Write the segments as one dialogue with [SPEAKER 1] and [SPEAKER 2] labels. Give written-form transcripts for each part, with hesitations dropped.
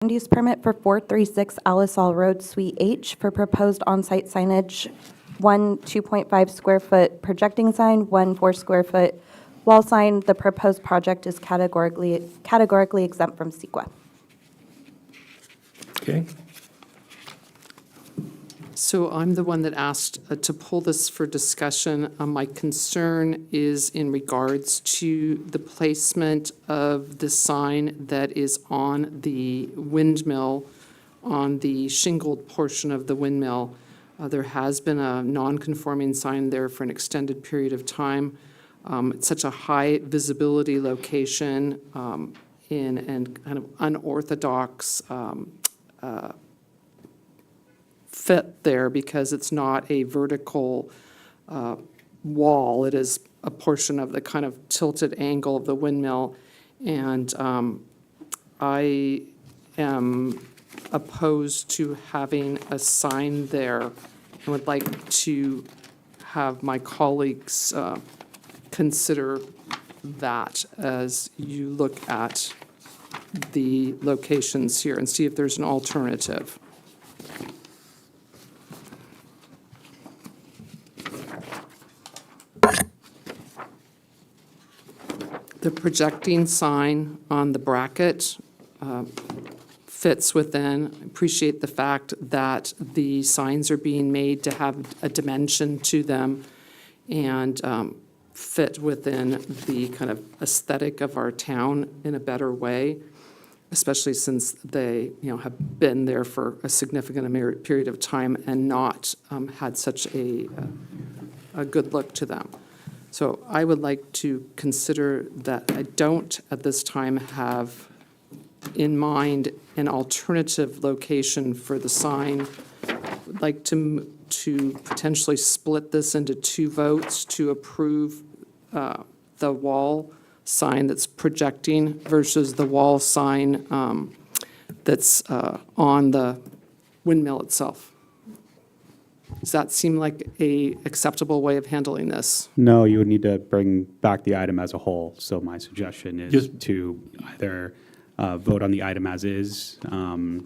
[SPEAKER 1] Land use permit for 436 Alisal Road, Suite H, for proposed on-site signage, one 2.5 square foot projecting sign, one 4 square foot wall sign. The proposed project is categorically exempt from CEQA.
[SPEAKER 2] Okay.
[SPEAKER 3] So I'm the one that asked to pull this for discussion. My concern is in regards to the placement of the sign that is on the windmill, on the shingled portion of the windmill. There has been a non-conforming sign there for an extended period of time. It's such a high visibility location and kind of unorthodox fit there because it's not a vertical wall. It is a portion of the kind of tilted angle of the windmill. And I am opposed to having a sign there and would like to have my colleagues consider that as you look at the locations here and see if there's an alternative. The projecting sign on the bracket fits within. I appreciate the fact that the signs are being made to have a dimension to them and fit within the kind of aesthetic of our town in a better way, especially since they, have been there for a significant period of time and not had such a good look to them. So I would like to consider that I don't at this time have in mind an alternative location for the sign. Would like to potentially split this into two votes to approve the wall sign that's projecting versus the wall sign that's on the windmill itself. Does that seem like a acceptable way of handling this?
[SPEAKER 4] No, you would need to bring back the item as a whole. So my suggestion is
[SPEAKER 2] Just-
[SPEAKER 4] to either vote on the item as is, and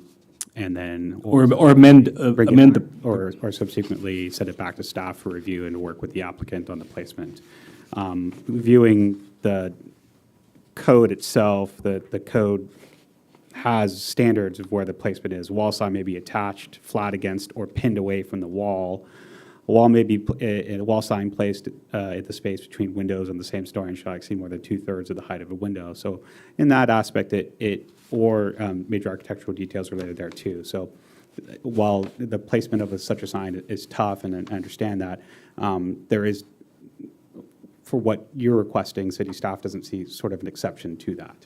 [SPEAKER 4] then
[SPEAKER 2] Or amend,
[SPEAKER 4] bring it
[SPEAKER 2] amend
[SPEAKER 4] back,
[SPEAKER 2] the,
[SPEAKER 4] or subsequently send it back to staff for review and work with the applicant on the placement. Reviewing the code itself, the code has standards of where the placement is. Wall sign may be attached, flat against, or pinned away from the wall. A wall may be, a wall sign placed at the space between windows on the same story and shall exceed more than 2/3 of the height of a window. So in that aspect, or major architectural details related there too. So while the placement of such a sign is tough, and I understand that, there is, for what you're requesting, city staff doesn't see sort of an exception to that.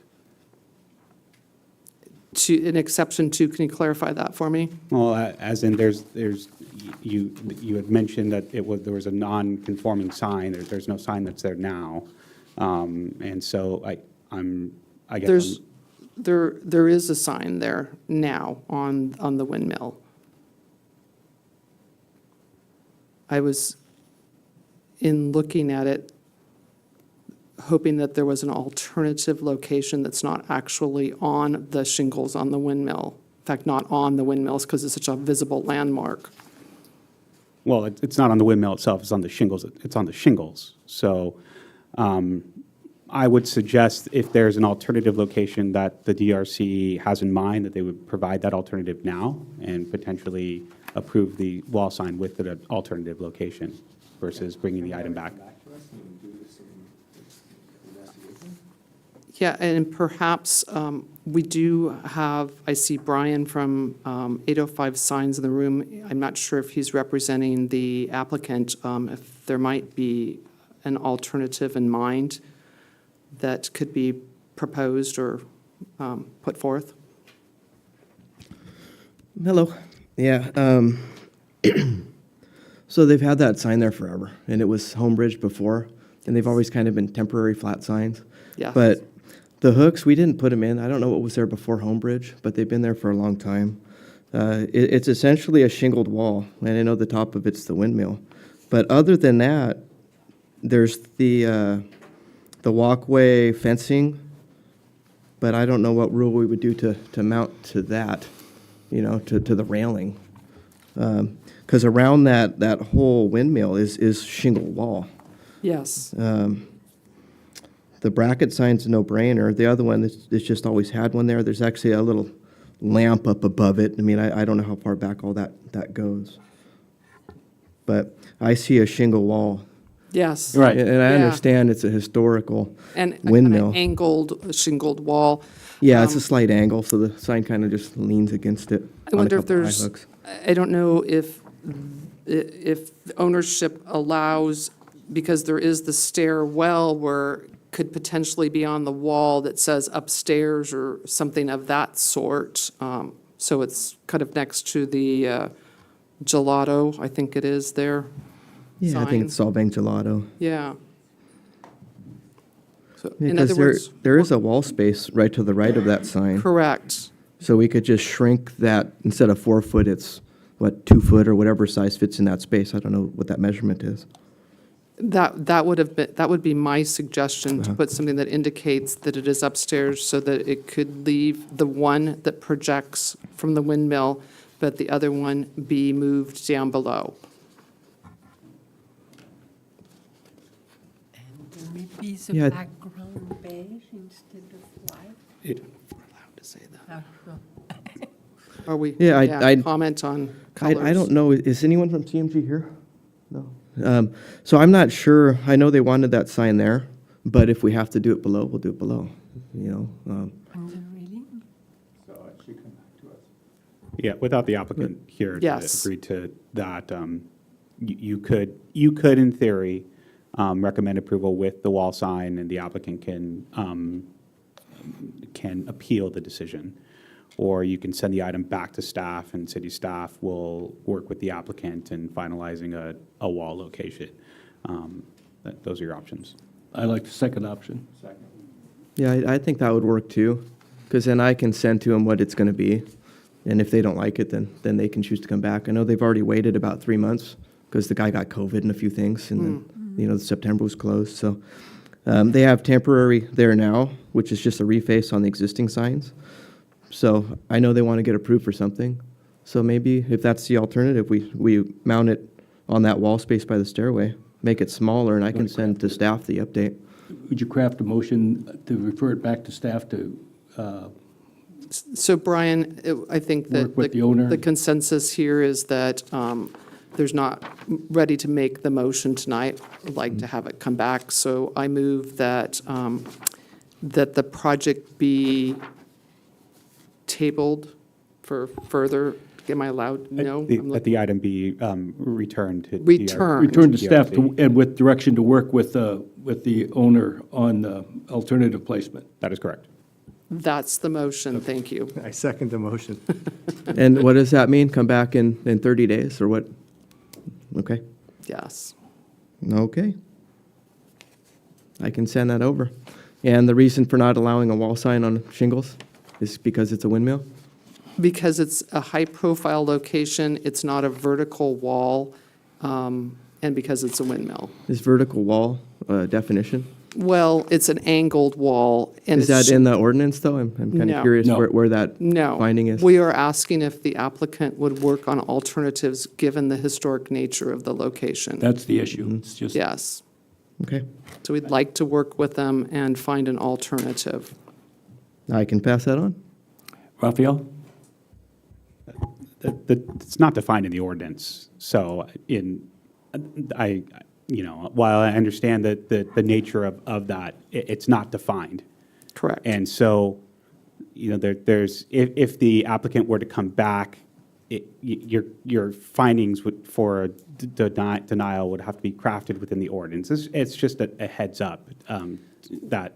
[SPEAKER 3] An exception to, can you clarify that for me?
[SPEAKER 4] Well, as in you had mentioned that there was a non-conforming sign. There's no sign that's there now. And so I guess.
[SPEAKER 3] There is a sign there now on the windmill. I was, in looking at it, hoping that there was an alternative location that's not actually on the shingles on the windmill. In fact, not on the windmills because it's such a visible landmark.
[SPEAKER 4] Well, it's not on the windmill itself. It's on the shingles. It's on the shingles. So I would suggest if there's an alternative location that the DRC has in mind, that they would provide that alternative now and potentially approve the wall sign with the alternative location versus bringing the item back.
[SPEAKER 3] Yeah, and perhaps we do have, I see Brian from 805 Signs in the room. I'm not sure if he's representing the applicant, if there might be an alternative in mind that could be proposed or put forth.
[SPEAKER 5] Hello. Yeah. So they've had that sign there forever, and it was Homebridge before, and they've always kind of been temporary flat signs.
[SPEAKER 3] Yeah.
[SPEAKER 5] But the hooks, we didn't put them in. I don't know what was there before Homebridge, but they've been there for a long time. It's essentially a shingled wall, and I know the top of it's the windmill. But other than that, there's the walkway fencing but I don't know what rule we would do to mount to that, to the railing. Because around that whole windmill is shingle wall.
[SPEAKER 3] Yes.
[SPEAKER 5] The bracket sign's a no-brainer. The other one is just always had one there. There's actually a little lamp up above it. I mean, I don't know how far back all that goes. But I see a shingle wall.
[SPEAKER 3] Yes.
[SPEAKER 2] Right.
[SPEAKER 5] And I
[SPEAKER 3] Yeah.
[SPEAKER 5] understand it's a historical
[SPEAKER 3] And a
[SPEAKER 5] windmill.
[SPEAKER 3] kinda angled, shingled wall.
[SPEAKER 5] Yeah, it's a slight angle, so the sign kind of just leans against it.
[SPEAKER 3] I
[SPEAKER 5] on a
[SPEAKER 3] wonder if
[SPEAKER 5] couple eye
[SPEAKER 3] there's,
[SPEAKER 5] hooks.
[SPEAKER 3] I don't know if ownership allows, because there is the stairwell where could potentially be on the wall that says upstairs or something of that sort. So it's kind of next to the gelato, I think it is there.
[SPEAKER 5] Yeah, I think it's Solvang Gelato.
[SPEAKER 3] Yeah. So in other
[SPEAKER 5] Because
[SPEAKER 3] words,
[SPEAKER 5] there is a wall space right to the right of that sign.
[SPEAKER 3] correct.
[SPEAKER 5] So we could just shrink that, instead of 4 foot, it's, 2 foot or whatever size fits in that space. I don't know what that measurement is.
[SPEAKER 3] That would be my suggestion, to put something that indicates that it is upstairs so that it could leave the one that projects from the windmill, but the other one be moved down below.
[SPEAKER 6] And maybe the
[SPEAKER 5] Yeah.
[SPEAKER 6] background beige instead of white.
[SPEAKER 3] We're allowed to say that.
[SPEAKER 6] Sure.
[SPEAKER 3] Are we?
[SPEAKER 5] Yeah, I'd-
[SPEAKER 3] Comment on colors.
[SPEAKER 5] I don't know, is anyone from TMG here? No. So I'm not sure, I know they wanted that sign there, but if we have to do it below, we'll do it below,
[SPEAKER 6] On the railing?
[SPEAKER 4] Yeah, without the applicant here to
[SPEAKER 3] Yes.
[SPEAKER 4] agree to that, you could, in theory, recommend approval with the wall sign, and the applicant can appeal the decision. Or you can send the item back to staff, and city staff will work with the applicant in finalizing a wall location. Those are your options.
[SPEAKER 2] I like the second option.
[SPEAKER 5] Yeah, I think that would work too, because then I can send to them what it's going to be, and if they don't like it, then they can choose to come back. I know they've already waited about 3 months, because the guy got COVID and a few things, and then, September was closed, so. They have temporary there now, which is just a reface on the existing signs. So I know they want to get approved for something. So maybe if that's the alternative, we mount it on that wall space by the stairway, make it smaller, and I can send to staff the update.
[SPEAKER 2] Would you craft a motion to refer it back to staff to,
[SPEAKER 3] So Brian, I think that
[SPEAKER 2] Work with the owner.
[SPEAKER 3] the consensus here is that there's not ready to make the motion tonight. I'd like to have it come back. So I move that, that the project be tabled for further, am I allowed? No? I'm
[SPEAKER 4] That the item be returned to.
[SPEAKER 3] Returned.
[SPEAKER 2] return to staff
[SPEAKER 4] DRC.
[SPEAKER 2] and with direction to work with the owner on the alternative placement?
[SPEAKER 4] That is correct.
[SPEAKER 3] That's the motion, thank you.
[SPEAKER 7] I second the motion.
[SPEAKER 5] And what does that mean? Come back in 30 days, or what? Okay,
[SPEAKER 3] Yes.
[SPEAKER 5] okay. I can send that over. And the reason for not allowing a wall sign on shingles is because it's a windmill?
[SPEAKER 3] Because it's a high-profile location, it's not a vertical wall, and because it's a windmill.
[SPEAKER 5] Is vertical wall a definition?
[SPEAKER 3] Well, it's an angled wall, and
[SPEAKER 5] Is
[SPEAKER 3] it's...
[SPEAKER 5] that in the ordinance, though? I'm kind
[SPEAKER 3] No.
[SPEAKER 5] of curious
[SPEAKER 2] No.
[SPEAKER 5] where that
[SPEAKER 3] No.
[SPEAKER 5] finding is.
[SPEAKER 3] We are asking if the applicant would work on alternatives, given the historic nature of the location.
[SPEAKER 2] That's the issue. It's just,
[SPEAKER 3] Yes.
[SPEAKER 5] Okay,
[SPEAKER 3] So we'd like to work with them and find an alternative.
[SPEAKER 5] I can pass that on.
[SPEAKER 2] Raphael?
[SPEAKER 4] It's not defined in the ordinance, so while I understand that the nature of that, it's not defined.
[SPEAKER 3] Correct.
[SPEAKER 4] And so, there's, if the applicant were to come back, your findings for a denial would have to be crafted within the ordinance. It's just a heads up that.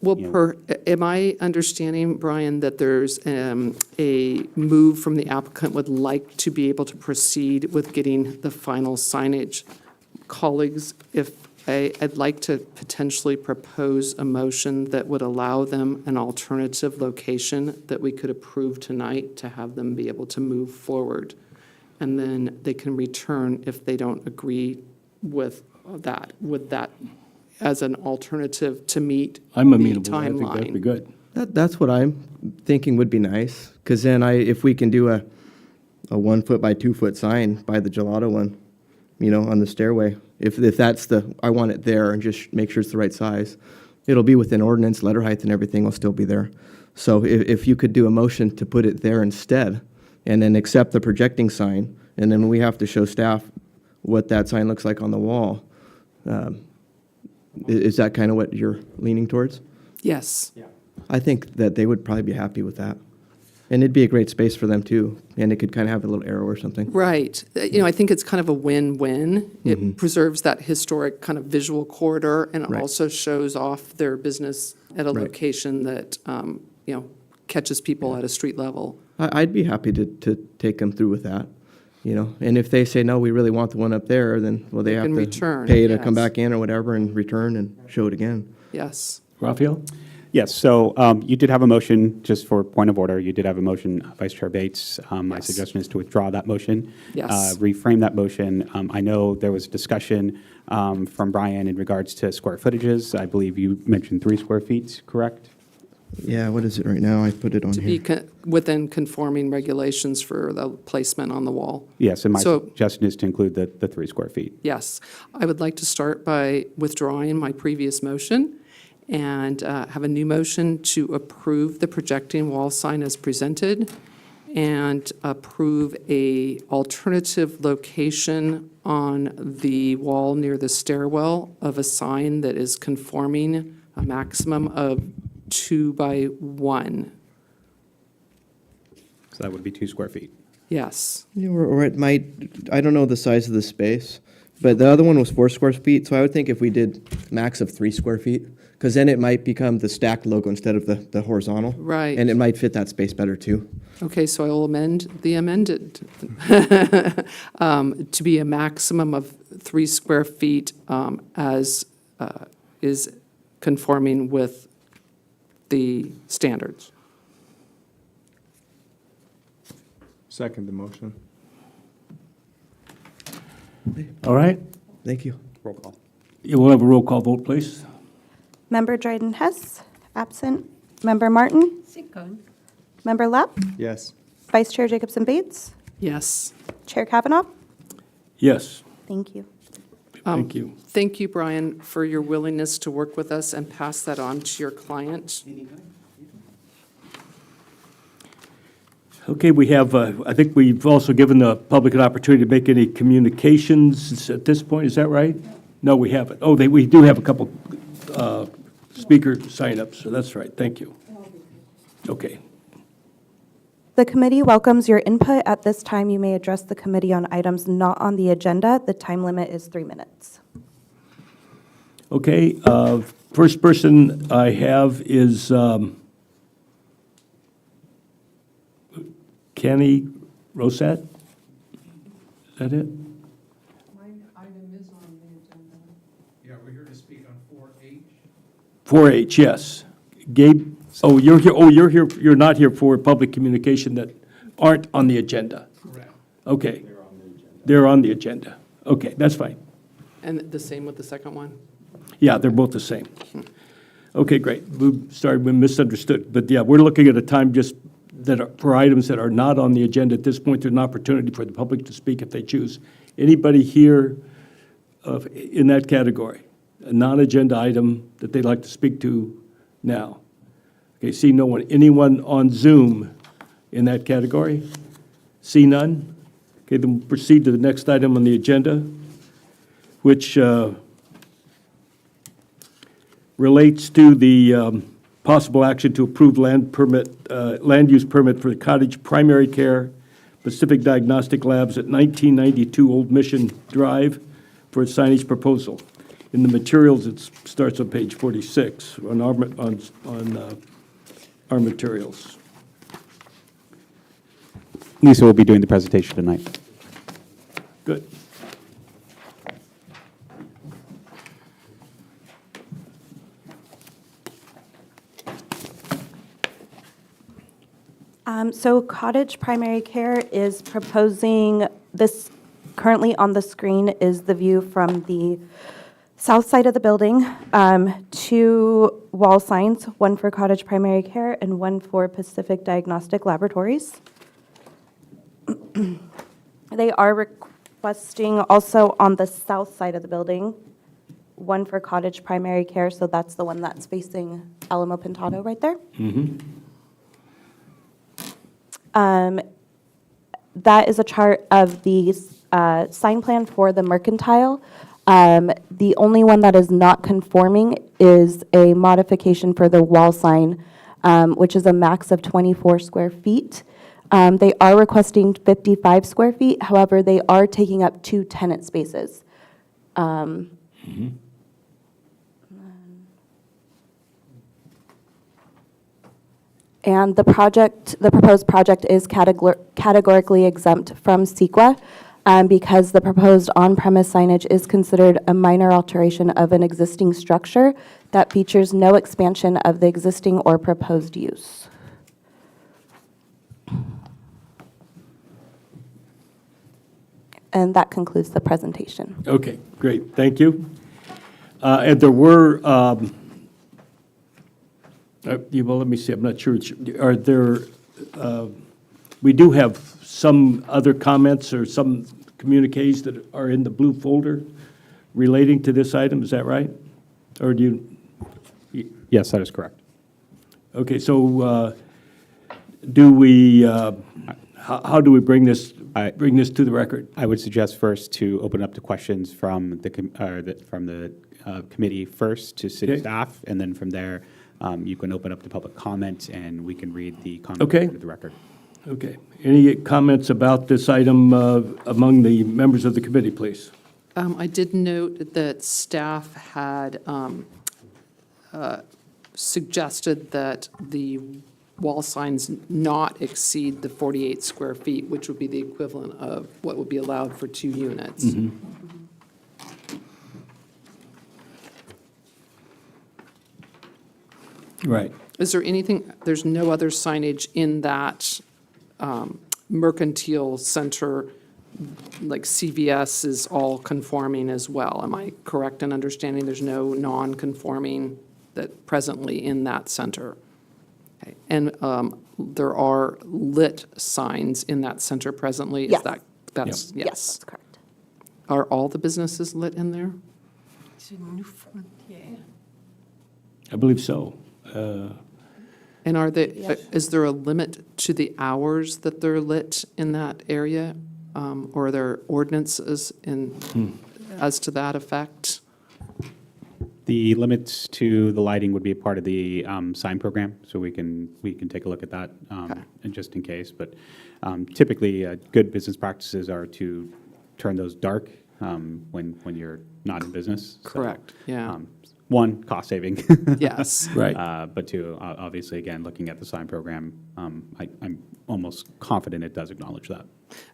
[SPEAKER 3] Well,
[SPEAKER 4] you know.
[SPEAKER 3] am I understanding, Brian, that there's a move from the applicant would like to be able to proceed with getting the final signage? Colleagues, I'd like to potentially propose a motion that would allow them an alternative location that we could approve tonight to have them be able to move forward. And then they can return if they don't agree with that as an alternative to meet the
[SPEAKER 2] I'm amenable. I think that'd be
[SPEAKER 3] timeline.
[SPEAKER 2] good.
[SPEAKER 5] That's what I'm thinking would be nice, because then if we can do a 1 foot by 2 foot sign by the gelato one, on the stairway, if that's I want it there and just make sure it's the right size. It'll be within ordinance, letter height and everything will still be there. So if you could do a motion to put it there instead, and then accept the projecting sign, and then we have to show staff what that sign looks like on the wall. Is that kind of what you're leaning towards?
[SPEAKER 3] Yes.
[SPEAKER 5] I think that they would probably be happy with that. And it'd be a great space for them too, and it could kind of have a little arrow or something.
[SPEAKER 3] Right. I think it's kind of a win-win. It preserves that historic kind of visual corridor, and it
[SPEAKER 5] Right.
[SPEAKER 3] also shows off their business at a
[SPEAKER 5] Right.
[SPEAKER 3] location that, catches people at a street level.
[SPEAKER 5] I'd be happy to take them through with that, And if they say, no, we really want the one up there, then, well, they have
[SPEAKER 3] can
[SPEAKER 5] to
[SPEAKER 3] return,
[SPEAKER 5] pay to come
[SPEAKER 3] yes.
[SPEAKER 5] back in or whatever and return and show it again.
[SPEAKER 3] Yes.
[SPEAKER 2] Raphael?
[SPEAKER 4] Yes, so you did have a motion, just for point of order, you did have a motion, Vice Chair Bates. My
[SPEAKER 3] Yes.
[SPEAKER 4] suggestion is to withdraw that motion.
[SPEAKER 3] Yes.
[SPEAKER 4] Reframe that motion. I know there was discussion from Brian in regards to square footages. I believe you mentioned 3 square feet, correct?
[SPEAKER 5] Yeah, what is it right now? I put it on
[SPEAKER 3] To be
[SPEAKER 5] here.
[SPEAKER 3] within conforming regulations for the placement on the wall.
[SPEAKER 4] Yes, and my
[SPEAKER 3] So-
[SPEAKER 4] suggestion is to include the 3 square feet.
[SPEAKER 3] Yes. I would like to start by withdrawing my previous motion and have a new motion to approve the projecting wall sign as presented and approve a alternative location on the wall near the stairwell of a sign that is conforming a maximum of 2 by 1.
[SPEAKER 4] So that would be 2 square feet.
[SPEAKER 3] Yes.
[SPEAKER 5] Yeah, or it might, I don't know the size of the space, but the other one was 4 square feet, so I would think if we did max of 3 square feet, because then it might become the stacked logo instead of the horizontal.
[SPEAKER 3] Right.
[SPEAKER 5] And it might fit that space better too.
[SPEAKER 3] Okay, so I will amend the amended to be a maximum of 3 square feet as is conforming with the standards.
[SPEAKER 7] Second the motion.
[SPEAKER 2] All right.
[SPEAKER 5] Thank you.
[SPEAKER 4] Roll call.
[SPEAKER 2] Yeah, we'll have a roll call vote, please.
[SPEAKER 1] Member Dryden Hess, absent. Member Martin,
[SPEAKER 6] Second.
[SPEAKER 1] Member Lapp,
[SPEAKER 7] Yes.
[SPEAKER 1] Vice Chair Jacobson Bates,
[SPEAKER 3] Yes.
[SPEAKER 1] Chair Kavanaugh.
[SPEAKER 2] Yes,
[SPEAKER 1] Thank you.
[SPEAKER 2] thank you.
[SPEAKER 3] Thank you, Brian, for your willingness to work with us and pass that on to your client.
[SPEAKER 2] Okay, we have, I think we've also given the public an opportunity to make any communications at this point, is that right? No, we haven't. Oh, we do have a couple speaker signups, so that's right, thank you. Okay,
[SPEAKER 1] The committee welcomes your input. At this time, you may address the committee on items not on the agenda. The time limit is 3 minutes.
[SPEAKER 2] okay, first person I have is Kenny Rosat? Is that it?
[SPEAKER 8] Yeah, we're here to speak on 4H.
[SPEAKER 2] 4H, yes. Gabe, oh, you're here, you're not here for public communication that aren't on the agenda.
[SPEAKER 8] Correct.
[SPEAKER 2] Okay. They're on the agenda. Okay, that's fine.
[SPEAKER 3] And the same with the second one?
[SPEAKER 2] Yeah, they're both the same. Okay, great. We misunderstood. But yeah, we're looking at a time just for items that are not on the agenda at this point. There's an opportunity for the public to speak if they choose. Anybody here in that category, a non-agenda item that they'd like to speak to now? Okay, see no one. Anyone on Zoom in that category? See none? Okay, then we'll proceed to the next item on the agenda, which relates to the possible action to approve land use permit for the cottage primary care Pacific Diagnostic Labs at 1992 Old Mission Drive for a signage proposal. In the materials, it starts on page 46 on our materials.
[SPEAKER 4] Lisa will be doing the presentation tonight.
[SPEAKER 2] Good.
[SPEAKER 1] So Cottage Primary Care is proposing, this currently on the screen is the view from the South side of the building, 2 wall signs, one for Cottage Primary Care and one for Pacific Diagnostic Laboratories. They are requesting also on the south side of the building, one for Cottage Primary Care, so that's the one that's facing Alamo Pintado right there. That is a chart of the sign plan for the mercantile. The only one that is not conforming is a modification for the wall sign, which is a max of 24 square feet. They are requesting 55 square feet, however, they are taking up 2 tenant spaces. And the proposed project is categorically exempt from CEQA because the proposed on-premise signage is considered a minor alteration of an existing structure that features no expansion of the existing or proposed use. And that concludes the presentation.
[SPEAKER 2] Okay, great, thank you. And there were, well, let me see, I'm not sure, are there, we do have some other comments or some communiques that are in the blue folder relating to this item, is that right? Or do you,
[SPEAKER 4] Yes, that is correct.
[SPEAKER 2] okay, so do we, how do we bring this to the record?
[SPEAKER 4] I would suggest first to open up to questions from the committee first to city
[SPEAKER 2] Okay.
[SPEAKER 4] staff, and then from there, you can open up to public comment, and we can read the comment
[SPEAKER 2] Okay.
[SPEAKER 4] into the record.
[SPEAKER 2] Okay, any comments about this item among the members of the committee, please?
[SPEAKER 3] I did note that staff had suggested that the wall signs not exceed the 48 square feet, which would be the equivalent of what would be allowed for 2 units.
[SPEAKER 2] Right.
[SPEAKER 3] Is there anything, there's no other signage in that mercantile center, like CVS is all conforming as well? Am I correct in understanding there's no non-conforming that presently in that center? Okay. And there are lit signs in that center presently? Is
[SPEAKER 1] Yes.
[SPEAKER 3] That's,
[SPEAKER 1] Yes,
[SPEAKER 3] yes.
[SPEAKER 1] that's correct.
[SPEAKER 3] Are all the businesses lit in there?
[SPEAKER 6] It's a new frontier.
[SPEAKER 2] I believe so.
[SPEAKER 3] And are they,
[SPEAKER 1] Yes.
[SPEAKER 3] is there a limit to the hours that they're lit in that area? Or are there ordinances as to that effect?
[SPEAKER 4] The limits to the lighting would be a part of the sign program, so we can take a look at that,
[SPEAKER 3] Okay.
[SPEAKER 4] and just in case. But typically, good business practices are to turn those dark when you're not in business. So,
[SPEAKER 3] Correct, yeah.
[SPEAKER 4] One, cost saving.
[SPEAKER 3] Yes.
[SPEAKER 2] Right.
[SPEAKER 4] But two, obviously, again, looking at the sign program, I'm almost confident it does acknowledge that.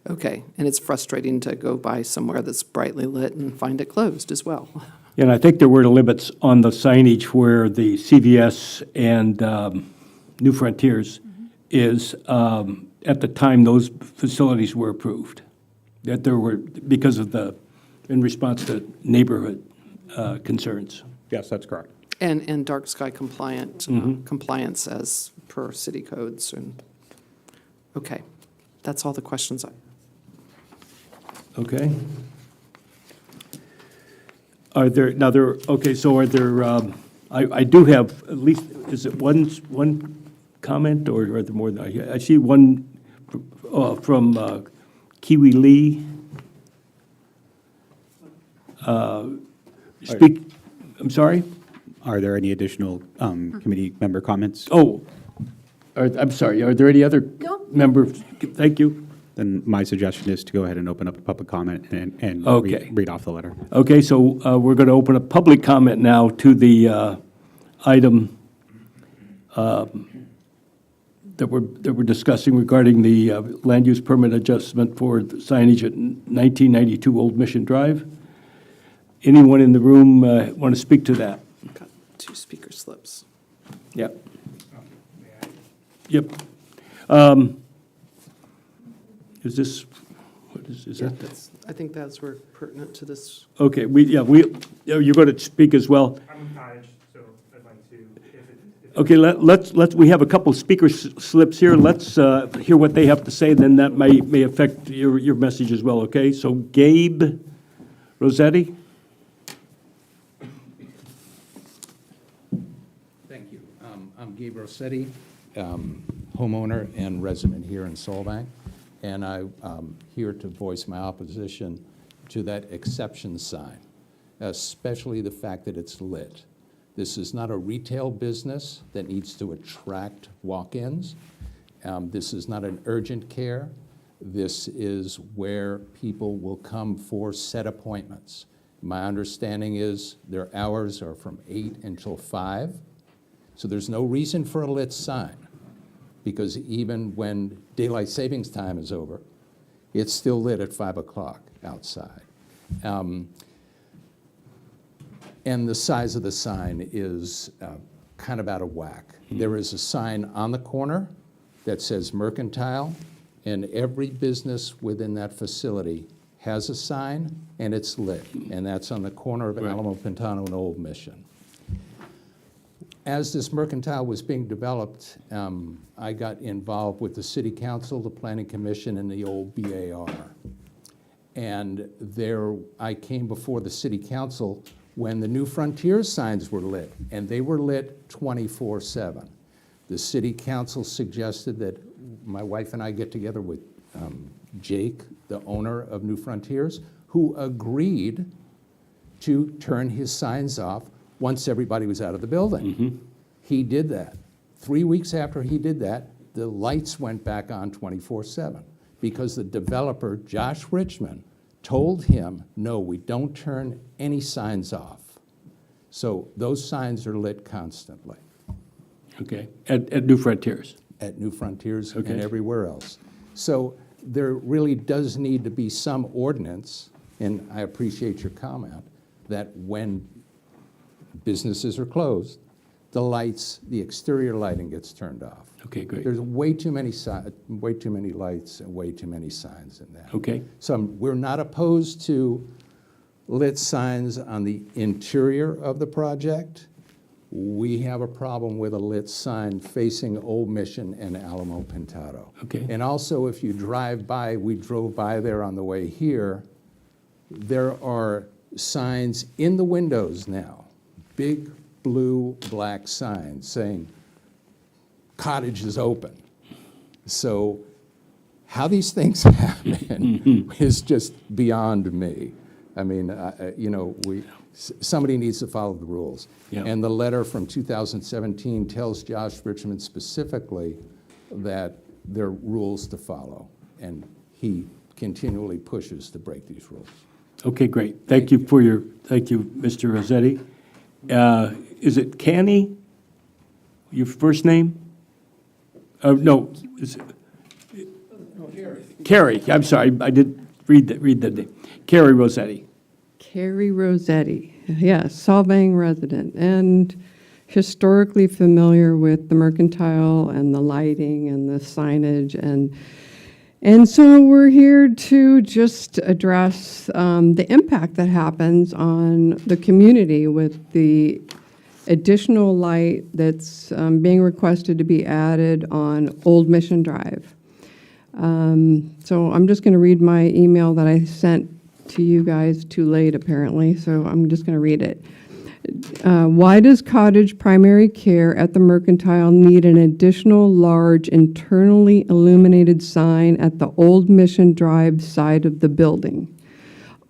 [SPEAKER 3] Okay, and it's frustrating to go by somewhere that's brightly lit and find it closed as well.
[SPEAKER 2] And I think there were limits on the signage where the CVS and New Frontiers is, at the time those facilities were approved. That there were, because of in response to neighborhood concerns.
[SPEAKER 4] Yes, that's correct.
[SPEAKER 3] And dark sky compliance as per city codes and, okay, that's all the questions I.
[SPEAKER 2] Okay. Are there, okay, so are there, I do have at least, is it one comment, or are there more than, I see one from Kiwi Lee. Speak, I'm sorry?
[SPEAKER 4] Are there any additional committee member comments?
[SPEAKER 2] Oh, I'm sorry, are there any other
[SPEAKER 6] No.
[SPEAKER 2] members? Thank you.
[SPEAKER 4] Then my suggestion is to go ahead and open up the public comment and
[SPEAKER 2] Okay.
[SPEAKER 4] read off the letter.
[SPEAKER 2] Okay, so we're going to open up public comment now to the item that we're discussing regarding the land use permit adjustment for the signage at 1992 Old Mission Drive. Anyone in the room want to speak to that?
[SPEAKER 3] Got 2 speaker slips.
[SPEAKER 2] Yep. Yep. Is this, Is that the?
[SPEAKER 3] I think that's where pertinent to this.
[SPEAKER 2] Okay, you're going to speak as well?
[SPEAKER 4] I'm in Cottage, so I'd like to,
[SPEAKER 2] Okay, let's, we have a couple speaker slips here. Let's hear what they have to say, then that may affect your message as well, okay? So Gabe Rossetti?
[SPEAKER 8] Thank you. I'm Gabe Rossetti, homeowner and resident here in Solvang, and I'm here to voice my opposition to that exception sign, especially the fact that it's lit. This is not a retail business that needs to attract walk-ins. This is not an urgent care. This is where people will come for set appointments. My understanding is their hours are from 8 until 5. So there's no reason for a lit sign, because even when daylight savings time is over, it's still lit at 5 o'clock outside. And the size of the sign is kind of out of whack. There is a sign on the corner that says Mercantile, and every business within that facility has a sign, and it's lit, and that's on the corner of Alamo Pintano and Old Mission. As this Mercantile was being developed, I got involved with the City Council, the Planning Commission, and the old BAR. And there, I came before the City Council when the New Frontiers signs were lit, and they were lit 24/7. The City Council suggested that my wife and I get together with Jake, the owner of New Frontiers, who agreed to turn his signs off once everybody was out of the building. He did that. 3 weeks after he did that, the lights went back on 24/7 because the developer, Josh Richmond, told him, no, we don't turn any signs off. So those signs are lit constantly
[SPEAKER 2] Okay, at New Frontiers.
[SPEAKER 8] at New Frontiers
[SPEAKER 2] Okay.
[SPEAKER 8] and everywhere else. So there really does need to be some ordinance, and I appreciate your comment, that when businesses are closed, the lights, the exterior lighting gets turned off.
[SPEAKER 2] Okay, great.
[SPEAKER 8] There's way too many lights and way too many signs in that.
[SPEAKER 2] Okay,
[SPEAKER 8] So we're not opposed to lit signs on the interior of the project. We have a problem with a lit sign facing Old Mission and Alamo Pintado.
[SPEAKER 2] Okay.
[SPEAKER 8] And also, if you drive by, we drove by there on the way here, there are signs in the windows now, big blue, black signs saying, cottage is open. So how these things happen is just beyond me. I mean, somebody needs to follow the rules.
[SPEAKER 2] Yeah.
[SPEAKER 8] And the letter from 2017 tells Josh Richmond specifically that there are rules to follow, and he continually pushes to break these rules.
[SPEAKER 2] okay, great. Thank you, Mr. Rossetti. Is it Canny, your first name? No, Carrie, I'm sorry, I did read that name. Carrie Rossetti.
[SPEAKER 6] Carrie Rossetti, yes, Solvang resident, and historically familiar with the Mercantile and the lighting and the signage. And so we're here to just address the impact that happens on the community with the additional light that's being requested to be added on Old Mission Drive. So I'm just going to read my email that I sent to you guys too late, apparently, so I'm just going to read it. Why does cottage primary care at the Mercantile need an additional large internally illuminated sign at the Old Mission Drive side of the building?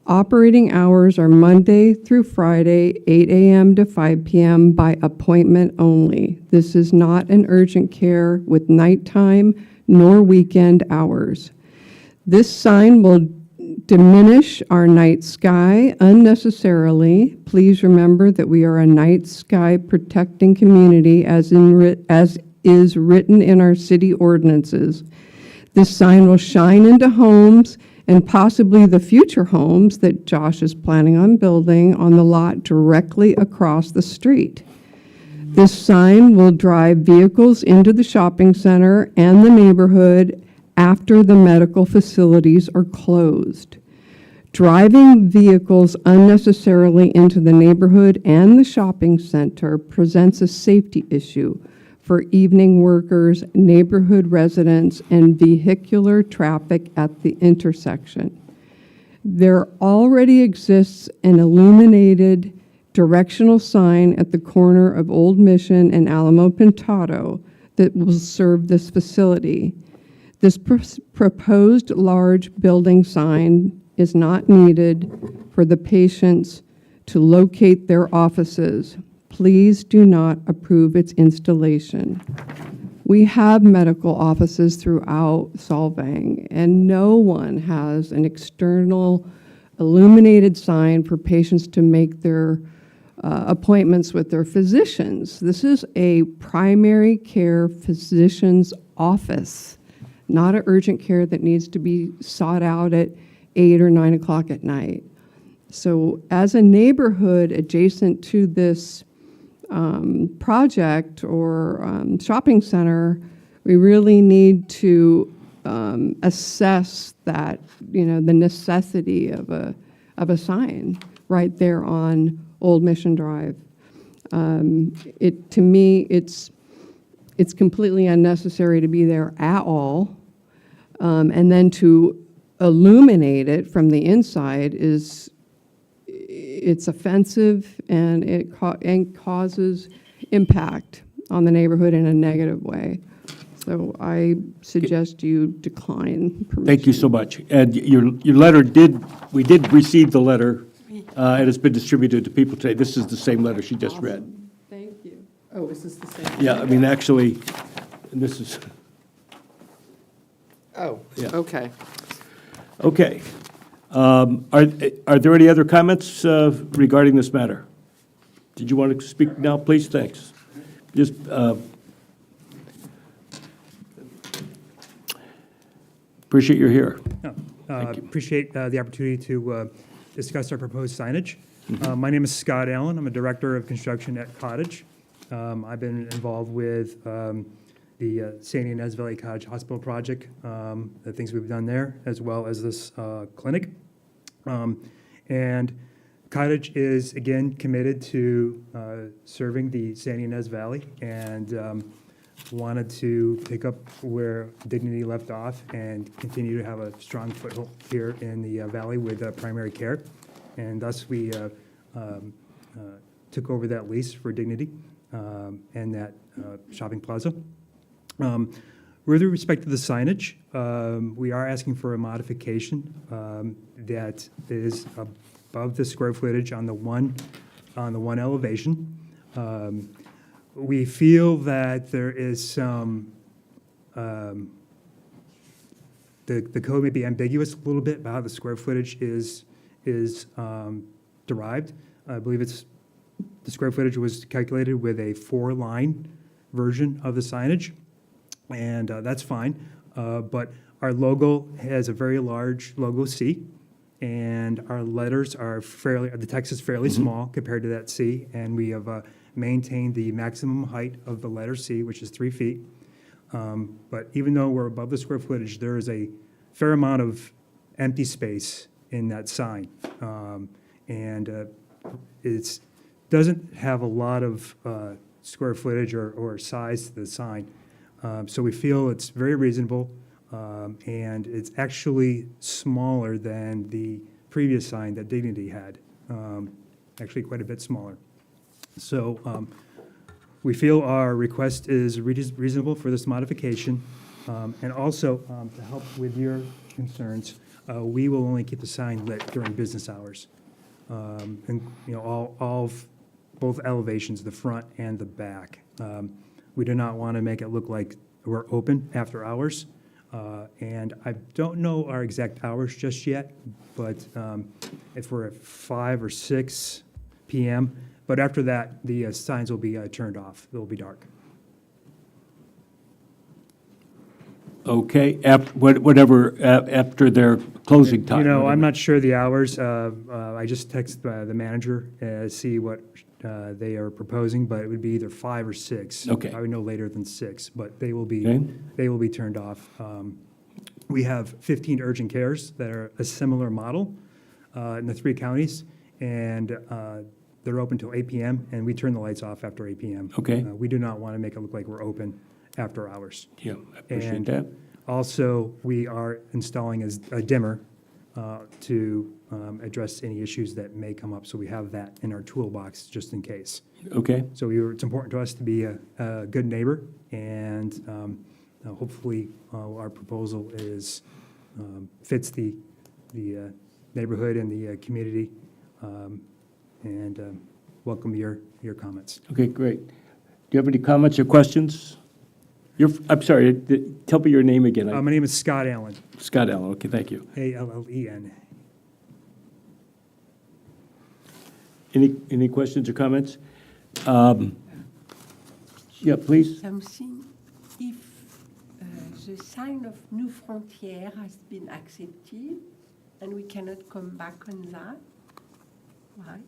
[SPEAKER 6] Operating hours are Monday through Friday, 8 a.m. to 5 p.m. by appointment only. This is not an urgent care with nighttime nor weekend hours. This sign will diminish our night sky unnecessarily. Please remember that we are a night sky protecting community as is written in our city ordinances. This sign will shine into homes and possibly the future homes that Josh is planning on building on the lot directly across the street. This sign will drive vehicles into the shopping center and the neighborhood after the medical facilities are closed. Driving vehicles unnecessarily into the neighborhood and the shopping center presents a safety issue for evening workers, neighborhood residents, and vehicular traffic at the intersection. There already exists an illuminated directional sign at the corner of Old Mission and Alamo Pintado that will serve this facility. This proposed large building sign is not needed for the patients to locate their offices. Please do not approve its installation. We have medical offices throughout Solvang, and no one has an external illuminated sign for patients to make their appointments with their physicians. This is a primary care physician's office, not an urgent care that needs to be sought out at 8 or 9 o'clock at night. So as a neighborhood adjacent to this project or shopping center, we really need to assess that, the necessity of a sign right there on Old Mission Drive. To me, it's completely unnecessary to be there at all. And then to illuminate it from the inside it's offensive, and it causes impact on the neighborhood in a negative way. So I suggest you decline permission.
[SPEAKER 2] Thank you so much. And your letter we did receive the letter, and it's been distributed to people today. This is the same letter she just read.
[SPEAKER 6] Thank you.
[SPEAKER 3] Oh, is this the same?
[SPEAKER 2] Yeah, I mean, actually, and this is,
[SPEAKER 3] Oh,
[SPEAKER 2] Yeah.
[SPEAKER 3] okay.
[SPEAKER 2] okay. Are there any other comments regarding this matter? Did you want to speak now, please? Thanks. Just, appreciate you're here. Thank you.
[SPEAKER 9] Appreciate the opportunity to discuss our proposed signage. My name is Scott Allen. I'm a director of construction at Cottage. I've been involved with the Sandy Inez Valley Cottage Hospital project, the things we've done there, as well as this clinic. And Cottage is, again, committed to serving the Sandy Inez Valley, and wanted to pick up where Dignity left off and continue to have a strong foothold here in the valley with primary care. And thus, we took over that lease for Dignity and that shopping plaza. With respect to the signage, we are asking for a modification that is above the square footage on the one elevation. We feel that there is some, the code may be ambiguous a little bit about how the square footage is derived. I believe the square footage was calculated with a 4-line version of the signage, and that's fine. But our logo has a very large logo C, and our letters are the text is fairly small compared to that C, and we have maintained the maximum height of the letter C, which is 3 feet. But even though we're above the square footage, there is a fair amount of empty space in that sign. And it doesn't have a lot of square footage or size to the sign. So we feel it's very reasonable, and it's actually smaller than the previous sign that Dignity had, actually quite a bit smaller. So we feel our request is reasonable for this modification. And also, to help with your concerns, we will only keep the sign lit during business hours. And, both elevations, the front and the back. We do not want to make it look like we're open after hours. And I don't know our exact hours just yet, but if we're at 5 or 6 p.m., but after that, the signs will be turned off. They'll be dark.
[SPEAKER 2] Okay, whatever, after their closing time.
[SPEAKER 9] I'm not sure the hours. I just texted the manager to see what they are proposing, but it would be either 5 or 6.
[SPEAKER 2] Okay.
[SPEAKER 9] Probably no later than 6, but they will
[SPEAKER 2] Okay.
[SPEAKER 9] be turned off We have 15 urgent cares that are a similar model in the 3 counties, and they're open till 8 p.m., and we turn the lights off after 8 p.m.
[SPEAKER 2] Okay.
[SPEAKER 9] We do not want to make it look like we're open after hours.
[SPEAKER 2] Yeah, I appreciate
[SPEAKER 9] And
[SPEAKER 2] that.
[SPEAKER 9] also, we are installing a dimmer to address any issues that may come up, so we have that in our toolbox just in case.
[SPEAKER 2] Okay,
[SPEAKER 9] So it's important to us to be a good neighbor, and hopefully our proposal fits the neighborhood and the community, and welcome your comments.
[SPEAKER 2] okay, great. Do you have any comments or questions? I'm sorry, tell me your name again.
[SPEAKER 9] My name is Scott Allen,
[SPEAKER 2] Scott Allen, okay, thank you.
[SPEAKER 9] Allen.
[SPEAKER 2] Any questions or comments? Yeah, please.
[SPEAKER 10] Something, if the sign of New Frontier has been accepted and we cannot come back on that, why?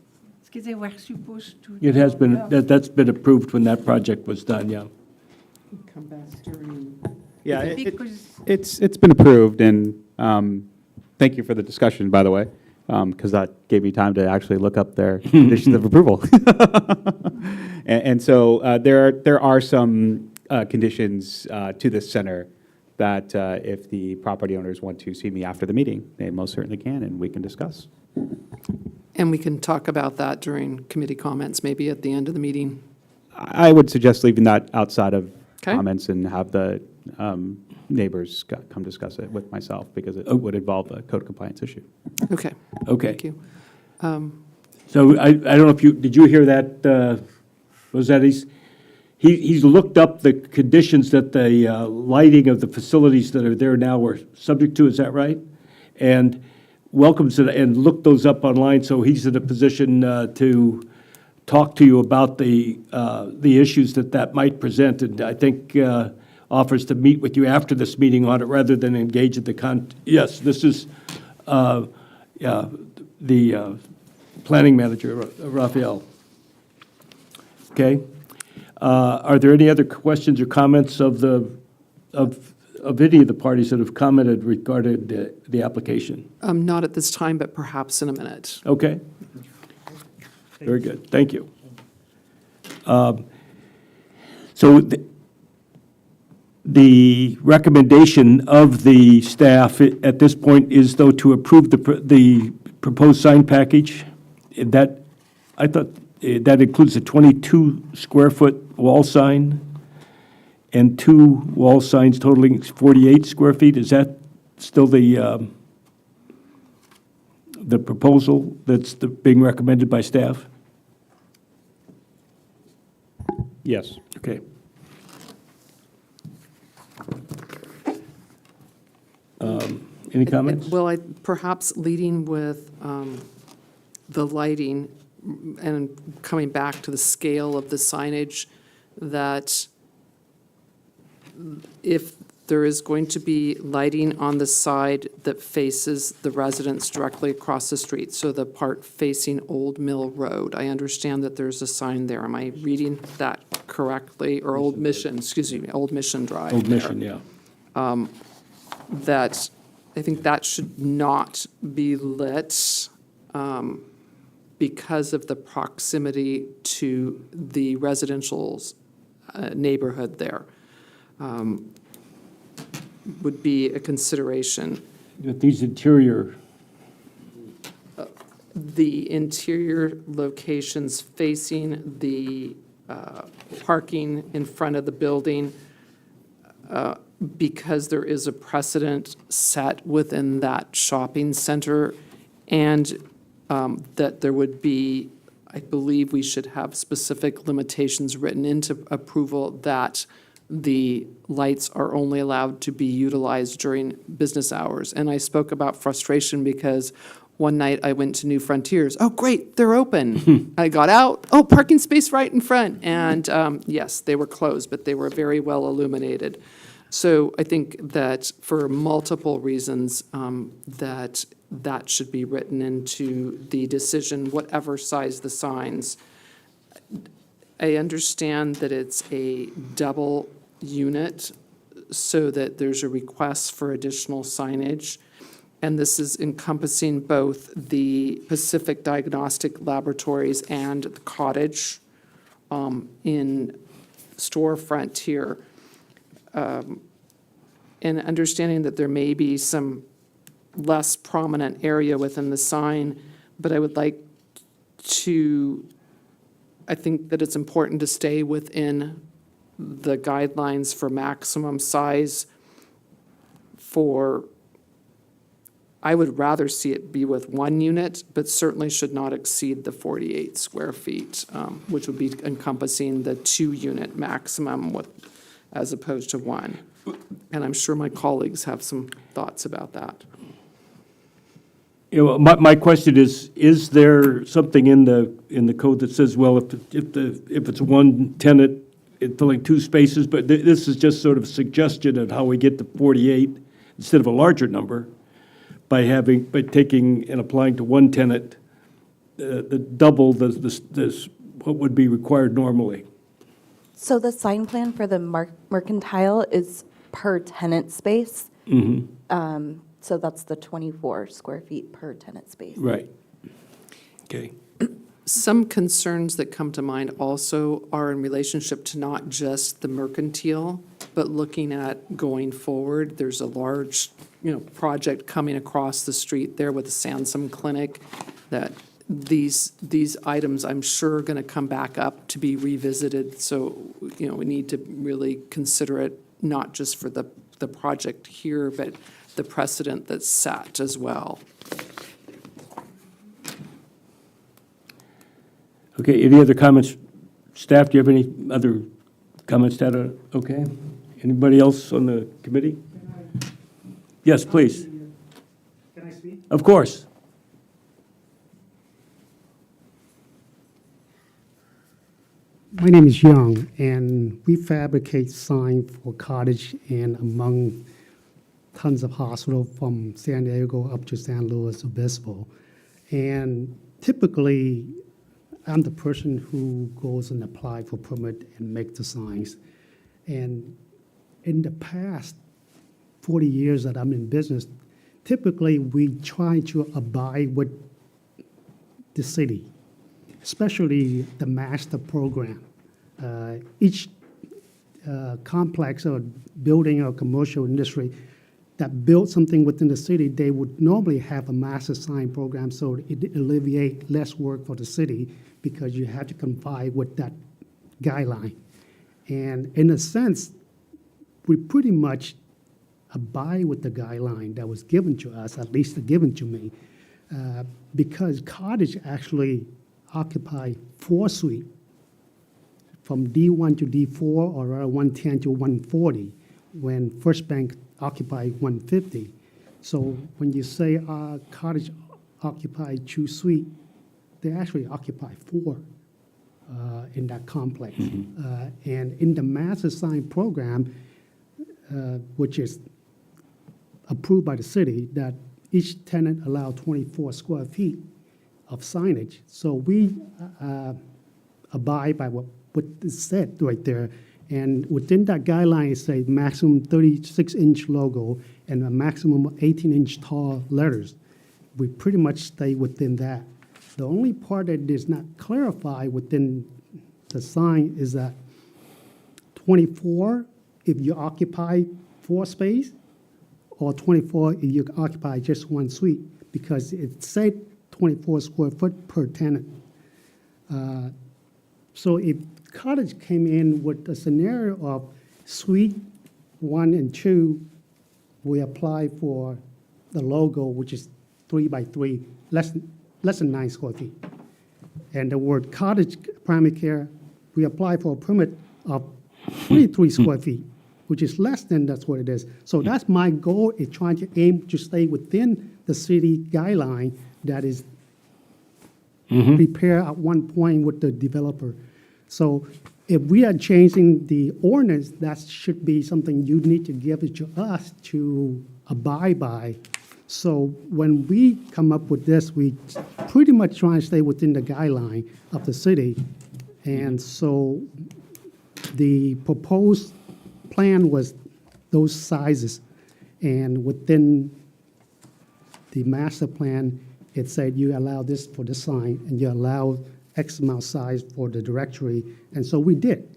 [SPEAKER 10] Because they were supposed to.
[SPEAKER 2] It has been,
[SPEAKER 10] Yeah.
[SPEAKER 2] that's been approved when that project was done, yeah.
[SPEAKER 3] Come back during.
[SPEAKER 4] Yeah,
[SPEAKER 10] Because
[SPEAKER 4] it's been approved, and thank you for the discussion, by the way, because that gave me time to actually look up their conditions of approval. And so there are some conditions to this center that if the property owners want to see me after the meeting, they most certainly can, and we can discuss.
[SPEAKER 3] And we can talk about that during committee comments, maybe at the end of the meeting.
[SPEAKER 4] I would suggest leaving that outside of
[SPEAKER 3] Okay.
[SPEAKER 4] comments and have the neighbors come discuss it with myself, because it would involve a code compliance issue.
[SPEAKER 3] Okay.
[SPEAKER 2] Okay.
[SPEAKER 3] Thank you.
[SPEAKER 2] So I don't know if did you hear that, was that he's looked up the conditions that the lighting of the facilities that are there now are subject to, is that right? And welcomes it and looked those up online, so he's in a position to talk to you about the issues that might present, and I think offers to meet with you after this meeting on it rather than engage in yes, this is the planning manager, Raphael. Okay. Are there any other questions or comments of any of the parties that have commented regarding the application?
[SPEAKER 3] Not at this time, but perhaps in a minute.
[SPEAKER 2] Okay. Very good, thank you. So the recommendation of the staff at this point is, though, to approve the proposed sign package. That, I thought, that includes a 22-square-foot wall sign and 2 wall signs totaling 48 square feet. Is that still the proposal that's being recommended by staff?
[SPEAKER 4] Yes.
[SPEAKER 2] Okay. Any comments?
[SPEAKER 3] Well, perhaps leading with the lighting and coming back to the scale of the signage, that if there is going to be lighting on the side that faces the residents directly across the street, so the part facing Old Mill Road, I understand that there's a sign there. Am I reading that correctly? Or Old Mission, excuse me, Old Mission Drive.
[SPEAKER 2] Old
[SPEAKER 3] there.
[SPEAKER 2] Mission, yeah.
[SPEAKER 3] That, I think that should not be lit because of the proximity to the residential neighborhood there. Would be a consideration.
[SPEAKER 2] With these interior,
[SPEAKER 3] The interior locations facing the parking in front of the building, because there is a precedent set within that shopping center, and that there would be, I believe we should have specific limitations written into approval that the lights are only allowed to be utilized during business hours. And I spoke about frustration because one night I went to New Frontiers. Oh, great, they're open. I got out. Oh, parking space right in front. And yes, they were closed, but they were very well illuminated. So I think that for multiple reasons, that should be written into the decision, whatever size the signs. I understand that it's a double unit, so that there's a request for additional signage. And this is encompassing both the Pacific Diagnostic Laboratories and the cottage in storefront here. And understanding that there may be some less prominent area within the sign, but I would like I think that it's important to stay within the guidelines for maximum size I would rather see it be with 1 unit, but certainly should not exceed the 48 square feet, which would be encompassing the 2-unit maximum as opposed to 1. And I'm sure my colleagues have some thoughts about that.
[SPEAKER 2] You know, my question is there something in the code that says, well, if it's one tenant, it's filling 2 spaces, but this is just sort of a suggestion of how we get to 48 instead of a larger number by taking and applying to 1 tenant, the double what would be required normally.
[SPEAKER 1] So the sign plan for the mercantile is per tenant space. So that's the 24 square feet per tenant space.
[SPEAKER 2] Right. Okay.
[SPEAKER 3] Some concerns that come to mind also are in relationship to not just the mercantile, but looking at going forward. There's a large, project coming across the street there with the Sansom Clinic, that these items, I'm sure, are going to come back up to be revisited. So, we need to really consider it not just for the project here, but the precedent that's set as well.
[SPEAKER 2] Okay, any other comments? Staff, do you have any other comments, Dada? Okay. Anybody else on the committee? Yes, please.
[SPEAKER 11] Can I speak?
[SPEAKER 2] Of course.
[SPEAKER 11] My name is Young, and we fabricate signs for cottage and among tons of hospitals from San Diego up to San Luis Obispo. And typically, I'm the person who goes and apply for permit and make the signs. And in the past 40 years that I'm in business, typically we try to abide with the city, especially the master program. Each complex or building or commercial industry that built something within the city, they would normally have a master sign program, so it alleviate less work for the city because you have to comply with that guideline. And in a sense, we pretty much abide with the guideline that was given to us, at least given to me, because cottage actually occupy 4 suites from D1 to D4, or 110 to 140, when First Bank occupied 150. So when you say cottage occupy 2 suites, they actually occupy 4 in that complex. And in the master sign program, which is approved by the city, that each tenant allow 24 square feet of signage. So we abide by what is said right there. And within that guideline, it says maximum 36-inch logo and a maximum 18-inch tall letters. We pretty much stay within that. The only part that is not clarified within the sign is that 24 if you occupy 4 space, or 24 if you occupy just 1 suite, because it said 24 square foot per tenant. So if cottage came in with a scenario of suite 1 and 2, we apply for the logo, which is 3 by 3, less than 9 square feet. And the word cottage primary care, we apply for a permit of 23 square feet, which is less than that's what it is. So that's my goal, is trying to aim to stay within the city guideline that is prepared at one point with the developer. So if we are changing the ordinance, that should be something you need to give it to us to abide by. So when we come up with this, we pretty much try and stay within the guideline of the city. And so the proposed plan was those sizes. And within the master plan, it said you allow this for the sign, and you allow X amount size for the directory, and so we did.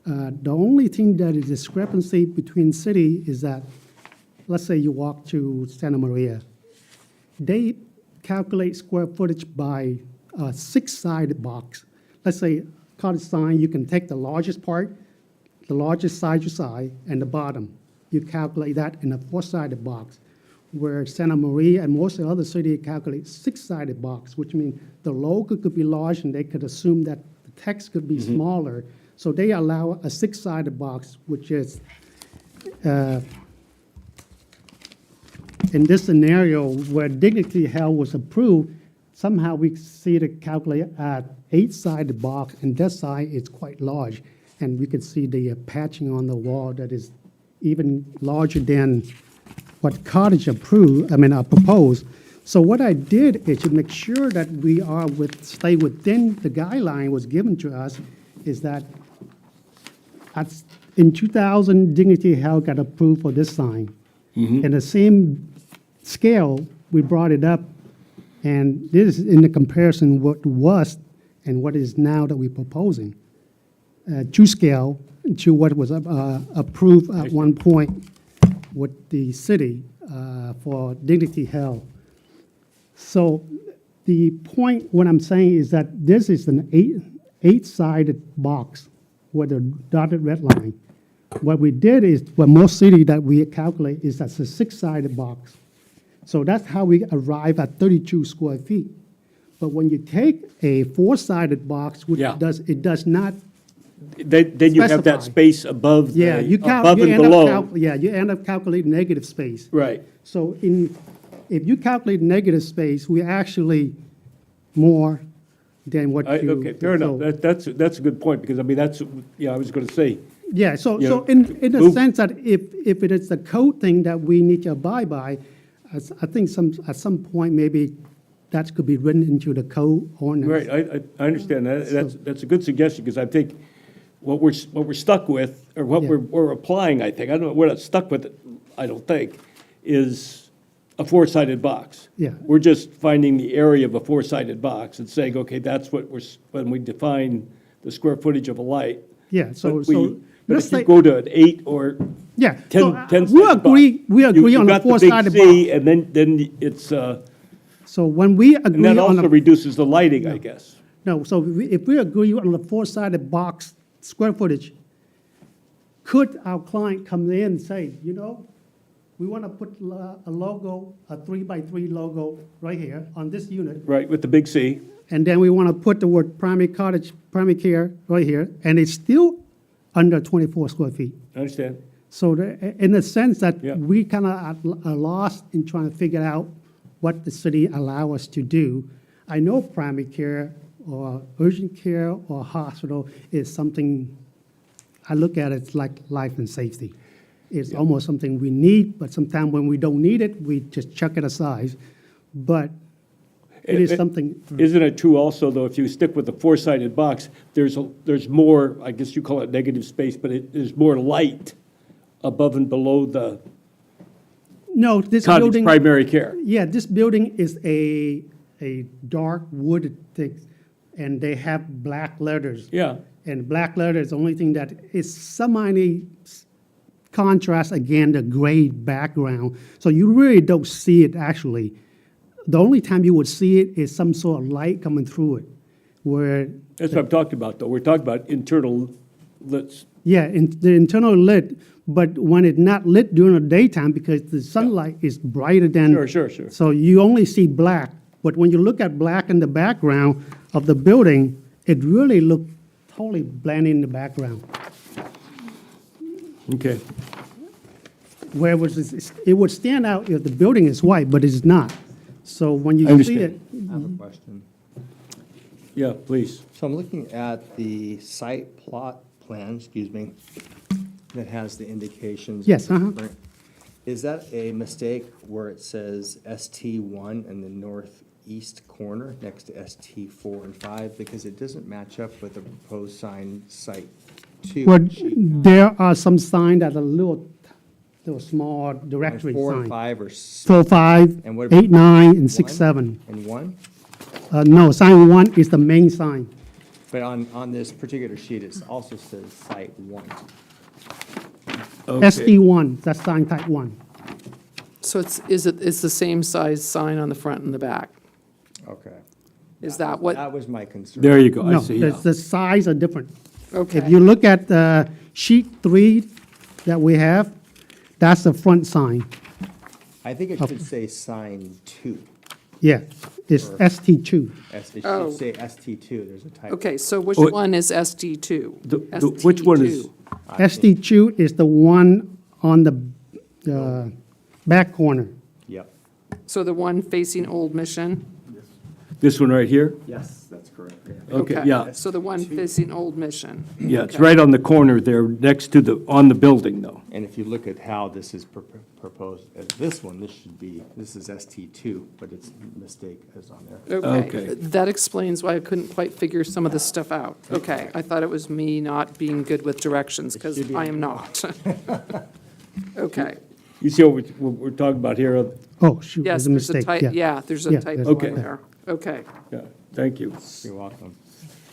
[SPEAKER 11] The only thing that is discrepancy between city is that, let's say you walk to Santa Maria, they calculate square footage by a six-sided box. Let's say cottage sign, you can take the largest part, the largest side you side, and the bottom. You calculate that in a four-sided box, where Santa Maria and most of the other cities calculate six-sided box, which means the logo could be large and they could assume that the text could be smaller. So they allow a six-sided box, which is, in this scenario where Dignity Health was approved, somehow we see it calculate at eight-sided box, and this side is quite large. And we can see the patching on the wall that is even larger than what Cottage proposed. So what I did is to make sure that we stay within the guideline was given to us, is that in 2000, Dignity Health got approved for this sign. In the same scale, we brought it up, and this is in the comparison what was and what is now that we're proposing. To scale to what was approved at one point with the city for Dignity Health. So the point, what I'm saying is that this is an eight-sided box with a dotted red line. What we did is, what most cities that we calculate is that's a six-sided box. So that's how we arrive at 32 square feet. But when you take a four-sided box, which
[SPEAKER 2] Yeah.
[SPEAKER 11] it does not,
[SPEAKER 2] Then you have that
[SPEAKER 11] Specify.
[SPEAKER 2] space above,
[SPEAKER 11] yeah,
[SPEAKER 2] above and below.
[SPEAKER 11] you end up calculating negative space.
[SPEAKER 2] Right.
[SPEAKER 11] So if you calculate negative space, we actually more than what you.
[SPEAKER 2] Okay, fair enough.
[SPEAKER 11] so-
[SPEAKER 2] That's a good point, because, I mean, I was going to say,
[SPEAKER 11] Yeah, so
[SPEAKER 2] you know,
[SPEAKER 11] in the
[SPEAKER 2] move-
[SPEAKER 11] sense that if it is the code thing that we need to abide by, I think at some point, maybe that could be written into the code ordinance.
[SPEAKER 2] right, I understand that. That's a good suggestion, because I think what we're stuck with, or what
[SPEAKER 11] Yeah.
[SPEAKER 2] we're applying, I think, I don't know, we're not stuck with it, I don't think, is a four-sided box.
[SPEAKER 11] Yeah.
[SPEAKER 2] We're just finding the area of a four-sided box and saying, okay, that's what when we define the square footage of a light.
[SPEAKER 11] Yeah, so,
[SPEAKER 2] But we-
[SPEAKER 11] so.
[SPEAKER 2] But
[SPEAKER 11] let's
[SPEAKER 2] if you
[SPEAKER 11] say-
[SPEAKER 2] go to an 8 or
[SPEAKER 11] Yeah.
[SPEAKER 2] 10,
[SPEAKER 11] so,
[SPEAKER 2] 10
[SPEAKER 11] we
[SPEAKER 2] sided
[SPEAKER 11] agree,
[SPEAKER 2] box,
[SPEAKER 11] we agree
[SPEAKER 2] you
[SPEAKER 11] on the
[SPEAKER 2] got
[SPEAKER 11] four-sided
[SPEAKER 2] big C,
[SPEAKER 11] box.
[SPEAKER 2] and then it's,
[SPEAKER 11] So when we
[SPEAKER 2] and
[SPEAKER 11] agree
[SPEAKER 2] that
[SPEAKER 11] on
[SPEAKER 2] also
[SPEAKER 11] the,
[SPEAKER 2] reduces the lighting, I guess.
[SPEAKER 11] no, so if we agree on the four-sided box square footage, could our client come in and say, we want to put a logo, a 3x3 logo right here on this unit,
[SPEAKER 2] Right, with the big C.
[SPEAKER 11] and then we want to put the word primary care right here, and it's still under 24 square feet.
[SPEAKER 2] I understand.
[SPEAKER 11] So in the sense that
[SPEAKER 2] Yeah.
[SPEAKER 11] we kind of are lost in trying to figure out what the city allow us to do. I know primary care or urgent care or hospital is something, I look at it like life and safety. It's almost something we need, but sometimes when we don't need it, we just chuck it aside. But it is something.
[SPEAKER 2] Isn't it true also, though, if you stick with the four-sided box, there's more, I guess you call it negative space, but there's more light above and below the
[SPEAKER 11] No, this
[SPEAKER 2] cottage
[SPEAKER 11] building.
[SPEAKER 2] primary care?
[SPEAKER 11] Yeah, this building is a dark wooded thing, and they have black letters.
[SPEAKER 2] Yeah.
[SPEAKER 11] And black letter is the only thing that is semi contrast, again, the gray background. So you really don't see it actually. The only time you would see it is some sort of light coming through it, where,
[SPEAKER 2] That's what I'm talking about, though. We're talking about internal lits.
[SPEAKER 11] yeah, the internal lit, but when it's not lit during the daytime because the sunlight is brighter than.
[SPEAKER 2] Sure.
[SPEAKER 11] So you only see black. But when you look at black in the background of the building, it really looks totally blending in the background.
[SPEAKER 2] Okay.
[SPEAKER 11] Where it would stand out if the building is white, but it's not. So when you
[SPEAKER 2] I
[SPEAKER 11] see it,
[SPEAKER 2] understand.
[SPEAKER 7] I have a question.
[SPEAKER 2] Yeah, please.
[SPEAKER 12] So I'm looking at the site plot plan, that has the indications.
[SPEAKER 11] Yes,
[SPEAKER 12] of the different- Is that a mistake where it says ST1 in the northeast corner next to ST4 and 5? Because it doesn't match up with the proposed sign site 2.
[SPEAKER 11] well, there are some signs that are a little the small
[SPEAKER 12] On
[SPEAKER 11] directory
[SPEAKER 12] 4 and
[SPEAKER 11] sign.
[SPEAKER 12] 5 or
[SPEAKER 11] 4, 5,
[SPEAKER 12] And what about
[SPEAKER 11] 8, 9, and 6,
[SPEAKER 12] 1?
[SPEAKER 11] 7.
[SPEAKER 12] and 1?
[SPEAKER 11] No, sign 1 is the main sign.
[SPEAKER 12] But on this particular sheet, it also says site 1.
[SPEAKER 2] Okay.
[SPEAKER 11] SD1, that's sign type 1.
[SPEAKER 3] So it's the same size sign on the front and the back?
[SPEAKER 12] Okay.
[SPEAKER 3] Is that what?
[SPEAKER 12] That was my concern.
[SPEAKER 2] There you go, I
[SPEAKER 11] No,
[SPEAKER 2] see,
[SPEAKER 11] the
[SPEAKER 2] yeah.
[SPEAKER 11] the size are different.
[SPEAKER 3] Okay.
[SPEAKER 11] If you look at sheet 3 that we have, that's the front sign.
[SPEAKER 12] I think it should say sign 2.
[SPEAKER 11] Yeah, it's ST2.
[SPEAKER 12] It
[SPEAKER 3] Oh.
[SPEAKER 12] should say ST2, there's a typo.
[SPEAKER 3] Okay, so which
[SPEAKER 2] Oh,
[SPEAKER 3] one is SD2?
[SPEAKER 2] Which one is,
[SPEAKER 3] ST2.
[SPEAKER 11] ST2 is the one on the back corner.
[SPEAKER 12] Yep.
[SPEAKER 3] So the one facing Old Mission?
[SPEAKER 2] this one right here?
[SPEAKER 12] Yes, that's correct.
[SPEAKER 2] Okay, yeah,
[SPEAKER 3] So the one facing Old Mission?
[SPEAKER 2] yeah, it's right on the corner there, next to on the building, though.
[SPEAKER 12] And if you look at how this is proposed as this one, this is ST2, but it's a mistake as on there.
[SPEAKER 2] Okay.
[SPEAKER 3] That explains why I couldn't quite figure some of this stuff out. Okay, I thought it was me not being good with directions, because I am not. Okay,
[SPEAKER 2] You see what we're talking about here?
[SPEAKER 11] Oh, shoot,
[SPEAKER 3] yes,
[SPEAKER 11] there's a
[SPEAKER 3] there's a
[SPEAKER 11] mistake,
[SPEAKER 3] type, yeah, there's a
[SPEAKER 11] Yeah,
[SPEAKER 3] typo
[SPEAKER 11] there's
[SPEAKER 2] Okay.
[SPEAKER 3] in there. Okay.
[SPEAKER 2] Yeah, thank you.
[SPEAKER 12] You're welcome.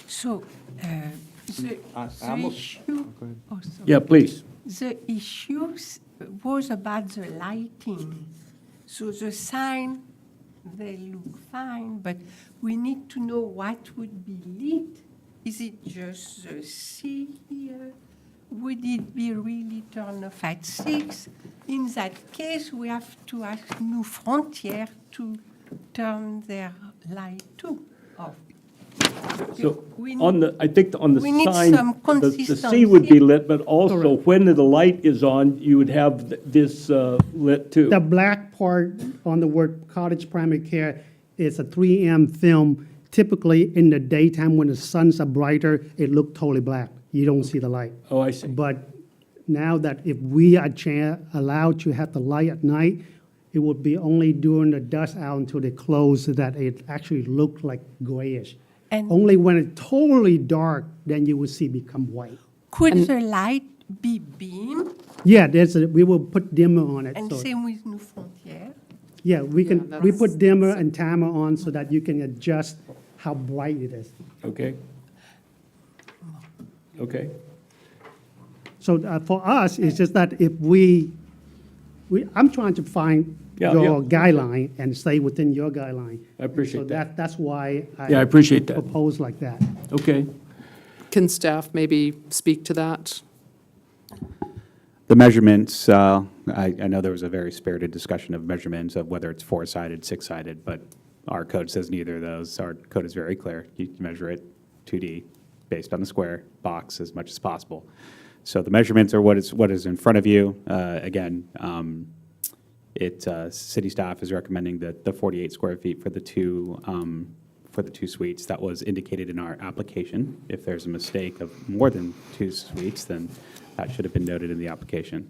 [SPEAKER 10] So, the
[SPEAKER 12] I'm
[SPEAKER 10] the
[SPEAKER 12] o-
[SPEAKER 10] issue, oh, sorry.
[SPEAKER 2] Yeah, please.
[SPEAKER 10] The issue was about the lighting. So the sign, they look fine, but we need to know what would be lit. Is it just the sea here? Would it be really turned off at 6? In that case, we have to ask New Frontier to turn their light too off.
[SPEAKER 2] So
[SPEAKER 10] We
[SPEAKER 2] on the, I think on the
[SPEAKER 10] we need
[SPEAKER 2] sign,
[SPEAKER 10] some
[SPEAKER 2] the C would be
[SPEAKER 10] consistency.
[SPEAKER 2] lit, but also when the light is on, you would have this lit too.
[SPEAKER 11] The black part on the word cottage primary care is a 3M film. Typically, in the daytime, when the suns are brighter, it looks totally black. You don't see the light.
[SPEAKER 2] Oh, I see.
[SPEAKER 11] But now that if we are allowed to have the light at night, it would be only during the dusk hour until they close so that it actually looked like grayish.
[SPEAKER 10] And-
[SPEAKER 11] Only when it's totally dark, then you will see become white.
[SPEAKER 10] Could the light be beam?
[SPEAKER 11] Yeah, we will put dimmer on it.
[SPEAKER 10] And
[SPEAKER 11] so-
[SPEAKER 10] same with New Frontier?
[SPEAKER 11] Yeah, we
[SPEAKER 3] that's-
[SPEAKER 11] put dimmer and timer on so that you can adjust how bright it is.
[SPEAKER 2] Okay? Okay,
[SPEAKER 11] So for us, it's just that if I'm trying to find
[SPEAKER 2] Yeah,
[SPEAKER 11] your
[SPEAKER 2] yeah.
[SPEAKER 11] guideline and stay within your guideline.
[SPEAKER 2] I appreciate
[SPEAKER 11] So
[SPEAKER 2] that.
[SPEAKER 11] that's why
[SPEAKER 2] Yeah, I appreciate that.
[SPEAKER 11] propose like that.
[SPEAKER 2] Okay.
[SPEAKER 3] Can staff maybe speak to that?
[SPEAKER 4] The measurements, I know there was a very spirited discussion of measurements of whether it's 4-sided, 6-sided, but our code says neither of those. Our code is very clear. You measure it 2D based on the square box as much as possible. So the measurements are what is in front of you. Again, city staff is recommending the 48 square feet for the two suites. That was indicated in our application. If there's a mistake of more than 2 suites, then that should have been noted in the application.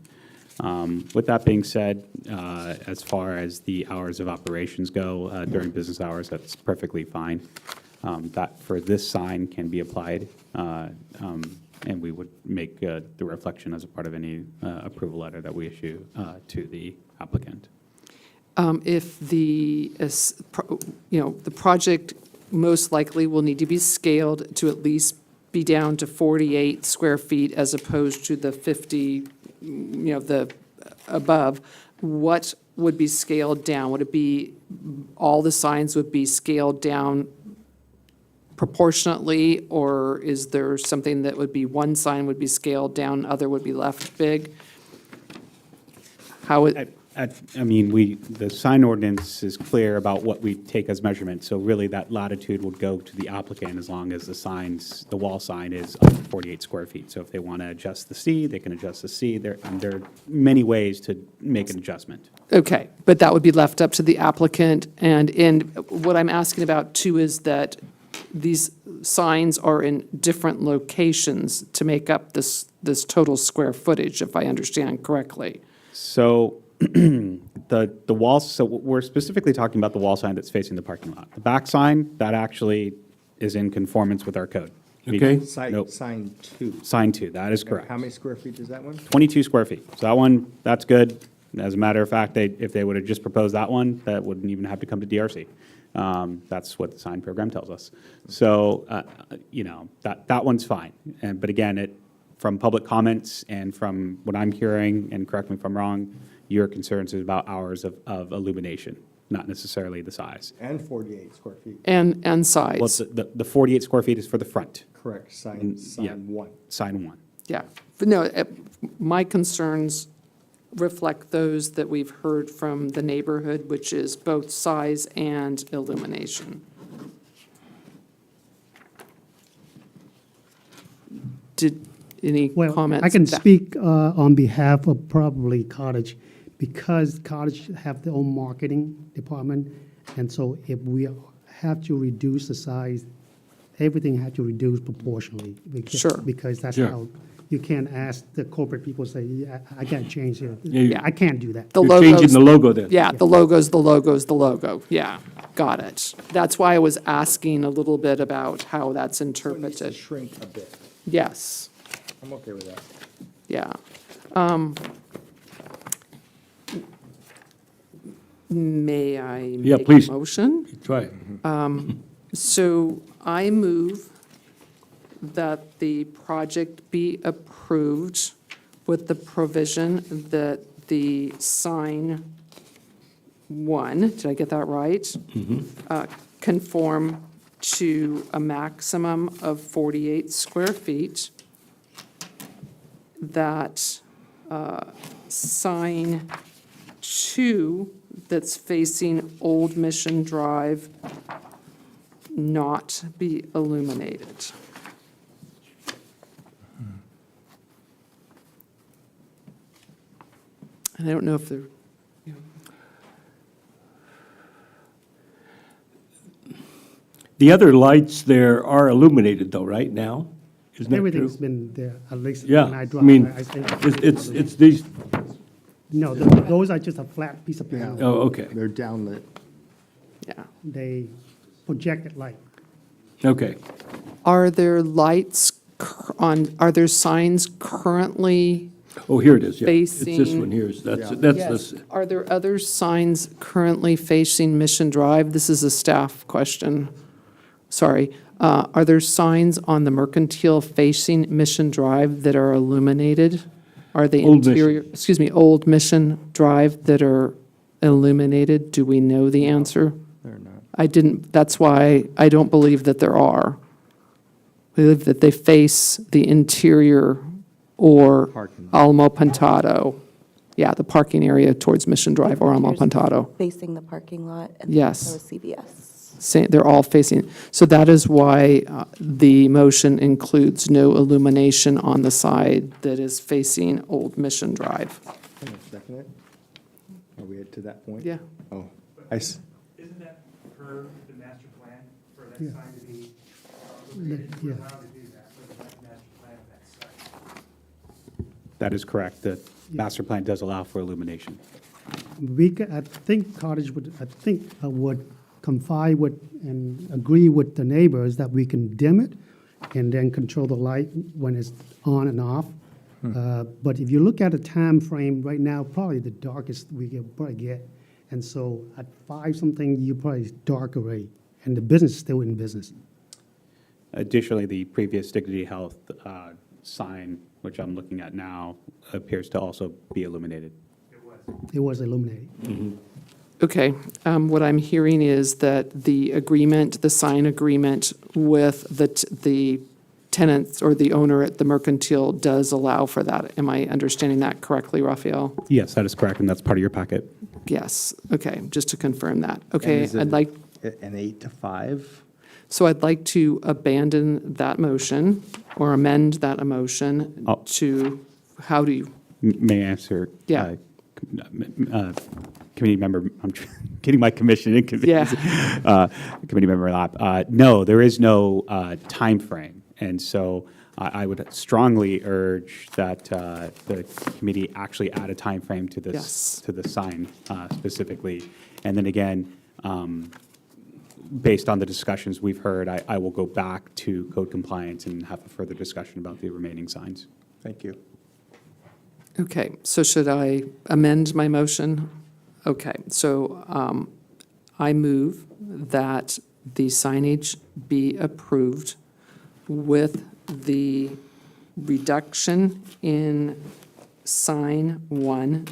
[SPEAKER 4] With that being said, as far as the hours of operations go, during business hours, that's perfectly fine. That for this sign can be applied, and we would make the reflection as a part of any approval letter that we issue to the applicant.
[SPEAKER 3] If the project most likely will need to be scaled to at least be down to 48 square feet as opposed to the 50, the above, what would be scaled down? Would it be, all the signs would be scaled down proportionately, or is there something that would be, one sign would be scaled down, other would be left big? How it,
[SPEAKER 4] The sign ordinance is clear about what we take as measurement, so really that latitude would go to the applicant as long as the wall sign is up to 48 square feet. So if they want to adjust the C, they can adjust the C. There are many ways to make an adjustment.
[SPEAKER 3] okay, but that would be left up to the applicant, and what I'm asking about too is that these signs are in different locations to make up this total square footage, if I understand correctly.
[SPEAKER 4] So the wall, so we're specifically talking about the wall sign that's facing the parking lot. The back sign, that actually is in conformance with our code.
[SPEAKER 2] Okay.
[SPEAKER 4] Nope.
[SPEAKER 12] Sign two.
[SPEAKER 4] Sign 2, that is correct.
[SPEAKER 12] How many square feet is that one?
[SPEAKER 4] 22 square feet. So that one, that's good. As a matter of fact, if they would have just proposed that one, that wouldn't even have to come to DRC. That's what the sign program tells us. So, that one's fine. But again, from public comments and from what I'm hearing, and correct me if I'm wrong, your concerns is about hours of illumination, not necessarily the size.
[SPEAKER 12] And 48 square feet.
[SPEAKER 3] And
[SPEAKER 4] Well,
[SPEAKER 3] size.
[SPEAKER 4] the 48 square feet is for the front,
[SPEAKER 12] Correct, sign
[SPEAKER 4] yeah.
[SPEAKER 12] one.
[SPEAKER 4] sign 1.
[SPEAKER 3] Yeah. But no, my concerns reflect those that we've heard from the neighborhood, which is both size and illumination. Did, any
[SPEAKER 11] Well,
[SPEAKER 3] comments?
[SPEAKER 11] I can
[SPEAKER 3] That-
[SPEAKER 11] speak on behalf of probably Cottage, because Cottage have their own marketing department, and so if we have to reduce the size, everything has to reduce proportionally.
[SPEAKER 3] Sure.
[SPEAKER 11] Because that's
[SPEAKER 2] Sure.
[SPEAKER 11] how, you can't ask the corporate people, say, yeah, I gotta change it.
[SPEAKER 2] Yeah.
[SPEAKER 11] I can't do that.
[SPEAKER 3] The
[SPEAKER 2] You're changing
[SPEAKER 3] logos,
[SPEAKER 2] the logo then.
[SPEAKER 3] yeah, the logo's the logo's the logo. Yeah, got it. That's why I was asking a little bit about how that's
[SPEAKER 12] So it needs to
[SPEAKER 3] interpreted.
[SPEAKER 12] shrink a bit.
[SPEAKER 3] Yes,
[SPEAKER 12] I'm okay with that.
[SPEAKER 3] yeah. May I
[SPEAKER 2] Yeah,
[SPEAKER 3] make
[SPEAKER 2] please.
[SPEAKER 3] a motion?
[SPEAKER 2] Try.
[SPEAKER 3] So I move that the project be approved with the provision that the sign 1, did I get that right? Conform to a maximum of 48 square feet. That sign 2 that's facing Old Mission Drive not be illuminated. And I don't know if they're,
[SPEAKER 2] The other lights there are illuminated though, right now? Isn't that true?
[SPEAKER 11] Everything's been there, at least
[SPEAKER 2] Yeah,
[SPEAKER 11] when I
[SPEAKER 2] I
[SPEAKER 11] drive.
[SPEAKER 2] mean,
[SPEAKER 11] I think-
[SPEAKER 2] it's these,
[SPEAKER 11] No, those are just a flat piece of panel.
[SPEAKER 2] oh, okay,
[SPEAKER 12] They're downlit.
[SPEAKER 3] yeah.
[SPEAKER 11] They projected light.
[SPEAKER 2] okay.
[SPEAKER 3] Are there lights are there signs currently?
[SPEAKER 2] Oh, here it is, yeah. It's this
[SPEAKER 3] Facing-
[SPEAKER 2] one here, that's
[SPEAKER 12] Yeah.
[SPEAKER 2] this.
[SPEAKER 3] Are there other signs currently facing Mission Drive? This is a staff question. Sorry. Are there signs on the Mercantile facing Mission Drive that are illuminated? Are they
[SPEAKER 2] Old Mission.
[SPEAKER 3] interior, excuse me, Old Mission Drive that are illuminated? Do we know the answer?
[SPEAKER 12] They're not.
[SPEAKER 3] I didn't, that's why I don't believe that there are. I believe that they face the interior or
[SPEAKER 12] Parking.
[SPEAKER 3] Alamo Pintado. Yeah, the parking area towards Mission Drive or Alamo
[SPEAKER 1] Here's
[SPEAKER 3] Pintado.
[SPEAKER 1] Facing the parking lot. And
[SPEAKER 3] Yes.
[SPEAKER 1] So is CVS.
[SPEAKER 3] They're all facing, so that is why the motion includes no illumination on the side that is facing Old Mission Drive.
[SPEAKER 12] Can I second it? Are we to that point?
[SPEAKER 3] Yeah.
[SPEAKER 12] Oh,
[SPEAKER 9] Isn't that per the master plan for that
[SPEAKER 11] Yeah.
[SPEAKER 9] sign to be
[SPEAKER 11] Yeah.
[SPEAKER 9] allowed to do that, for the master plan of that site?
[SPEAKER 4] That is correct. The master plan does allow for illumination.
[SPEAKER 11] I think Cottage would confide with and agree with the neighbors that we can dim it and then control the light when it's on and off. But if you look at the time frame right now, probably the darkest we can probably get. And so at 5-something, you probably dark already, and the business is still in business.
[SPEAKER 4] Additionally, the previous Dignity Health sign, which I'm looking at now, appears to also be illuminated.
[SPEAKER 11] It was illuminated.
[SPEAKER 3] Okay, what I'm hearing is that the agreement, the sign agreement with the tenants or the owner at the Mercantile does allow for that. Am I understanding that correctly, Raphael?
[SPEAKER 4] Yes, that is correct, and that's part of your packet.
[SPEAKER 3] Yes, okay, just to confirm that. Okay,
[SPEAKER 12] is it-
[SPEAKER 3] I'd like,
[SPEAKER 12] an 8 to 5?
[SPEAKER 3] so I'd like to abandon that motion or amend that motion
[SPEAKER 4] Oh.
[SPEAKER 3] to, how do you,
[SPEAKER 4] May I answer?
[SPEAKER 3] Yeah.
[SPEAKER 4] Committee member, I'm getting my commission and
[SPEAKER 3] Yeah.
[SPEAKER 4] committee member lap. No, there is no timeframe, and so I would strongly urge that the committee actually add a timeframe to this,
[SPEAKER 3] Yes.
[SPEAKER 4] to the sign specifically. And then again, based on the discussions we've heard, I will go back to code compliance and have a further discussion about the remaining signs.
[SPEAKER 12] Thank you.
[SPEAKER 3] Okay, so should I amend my motion? Okay, so I move that the signage be approved with the reduction in sign 1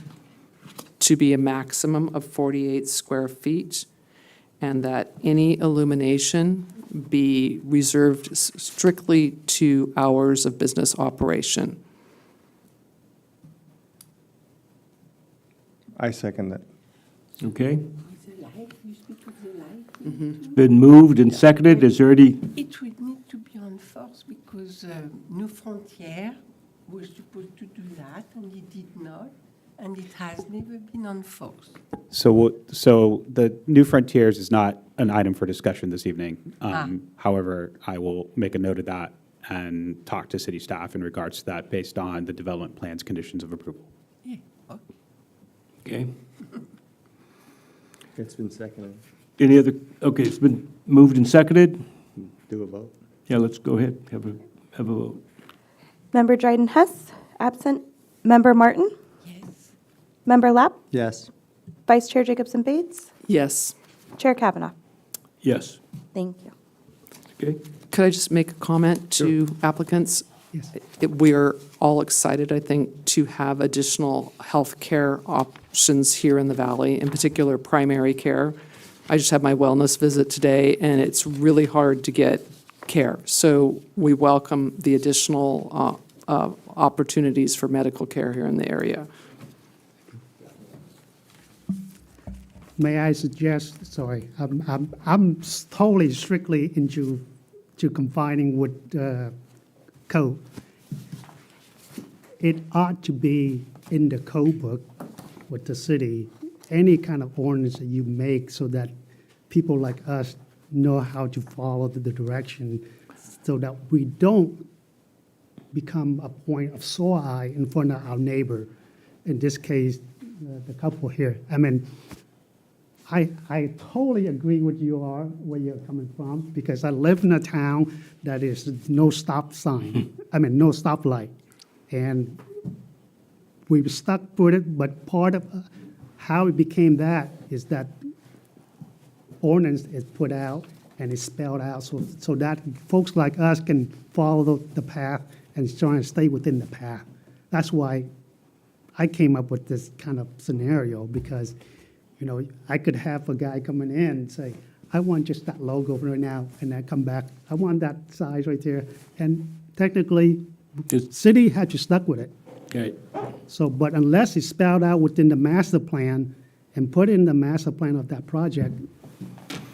[SPEAKER 3] to be a maximum of 48 square feet, and that any illumination be reserved strictly to hours of business operation.
[SPEAKER 12] I second that.
[SPEAKER 2] Okay?
[SPEAKER 10] The light, you speak of the light.
[SPEAKER 2] Been moved and seconded. Is there any,
[SPEAKER 10] It would need to be enforced because New Frontier was supposed to do that and it did not, and it has never been enforced.
[SPEAKER 4] So the New Frontiers is not an item for discussion this evening. However, I will make a note of that and talk to city staff in regards to that based on the development plan's conditions of approval.
[SPEAKER 10] Yeah, okay.
[SPEAKER 2] okay?
[SPEAKER 12] It's been seconded.
[SPEAKER 2] Any other, okay, it's been moved and seconded.
[SPEAKER 12] Do a vote.
[SPEAKER 2] Yeah, let's go ahead, have a vote.
[SPEAKER 1] Member Dryden Hess, absent. Member Martin?
[SPEAKER 10] Yes.
[SPEAKER 1] Member Lapp?
[SPEAKER 12] Yes.
[SPEAKER 1] Vice Chair Jacobson Bates?
[SPEAKER 3] Yes.
[SPEAKER 1] Chair Kavanaugh?
[SPEAKER 2] Yes,
[SPEAKER 1] Thank you.
[SPEAKER 2] okay?
[SPEAKER 3] Could I just make a comment to applicants?
[SPEAKER 11] Yes.
[SPEAKER 3] We're all excited, I think, to have additional healthcare options here in the valley, in particular primary care. I just had my wellness visit today, and it's really hard to get care. So we welcome the additional opportunities for medical care here in the area.
[SPEAKER 11] May I suggest, sorry, I'm totally strictly into confining with code. It ought to be in the code book with the city, any kind of ordinance that you make so that people like us know how to follow the direction so that we don't become a point of sore eye in front of our neighbor, in this case, the couple here. I mean, I totally agree with you are where you're coming from, because I live in a town that is no stop sign, no stoplight. And we were stuck with it, but part of how it became that is that ordinance is put out and it's spelled out so that folks like us can follow the path and try and stay within the path. That's why I came up with this kind of scenario, because I could have a guy coming in and say, I want just that logo right now, and then come back, I want that size right there. And technically, the city had to stuck with it.
[SPEAKER 2] Okay,
[SPEAKER 11] So, but unless it's spelled out within the master plan and put in the master plan of that project,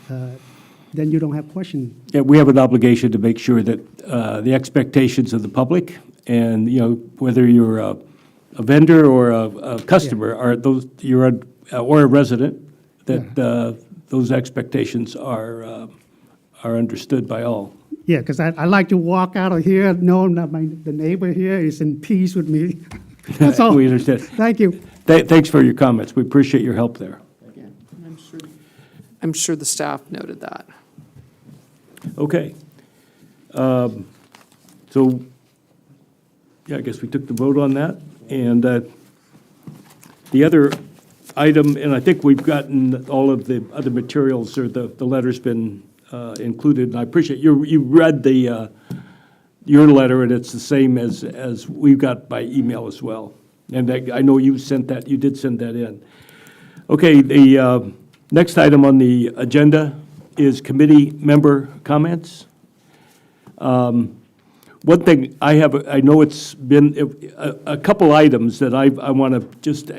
[SPEAKER 11] then you don't have question.
[SPEAKER 2] yeah, we have an obligation to make sure that the expectations of the public and, whether you're a vendor or a customer, are those, or a resident, that those expectations are understood by all.
[SPEAKER 11] Yeah, because I like to walk out of here knowing that the neighbor here is in peace with me. That's all.
[SPEAKER 2] We understand.
[SPEAKER 11] Thank you.
[SPEAKER 2] Thanks for your comments. We appreciate your help there.
[SPEAKER 3] I'm sure the staff noted that.
[SPEAKER 2] Okay. So, yeah, I guess we took the vote on that. And the other item, and I think we've gotten all of the other materials, or the letter's been included. And I appreciate you read your letter, and it's the same as we've got by email as well. And I know you did send that in. Okay, the next item on the agenda is committee member comments. One thing I know it's been a couple items that I want to just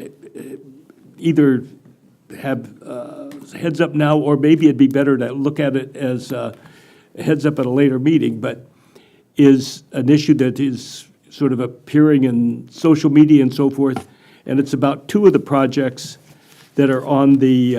[SPEAKER 2] either have heads up now, or maybe it'd be better to look at it as a heads up at a later meeting, but is an issue that is sort of appearing in social media and so forth, and it's about two of the projects that are on the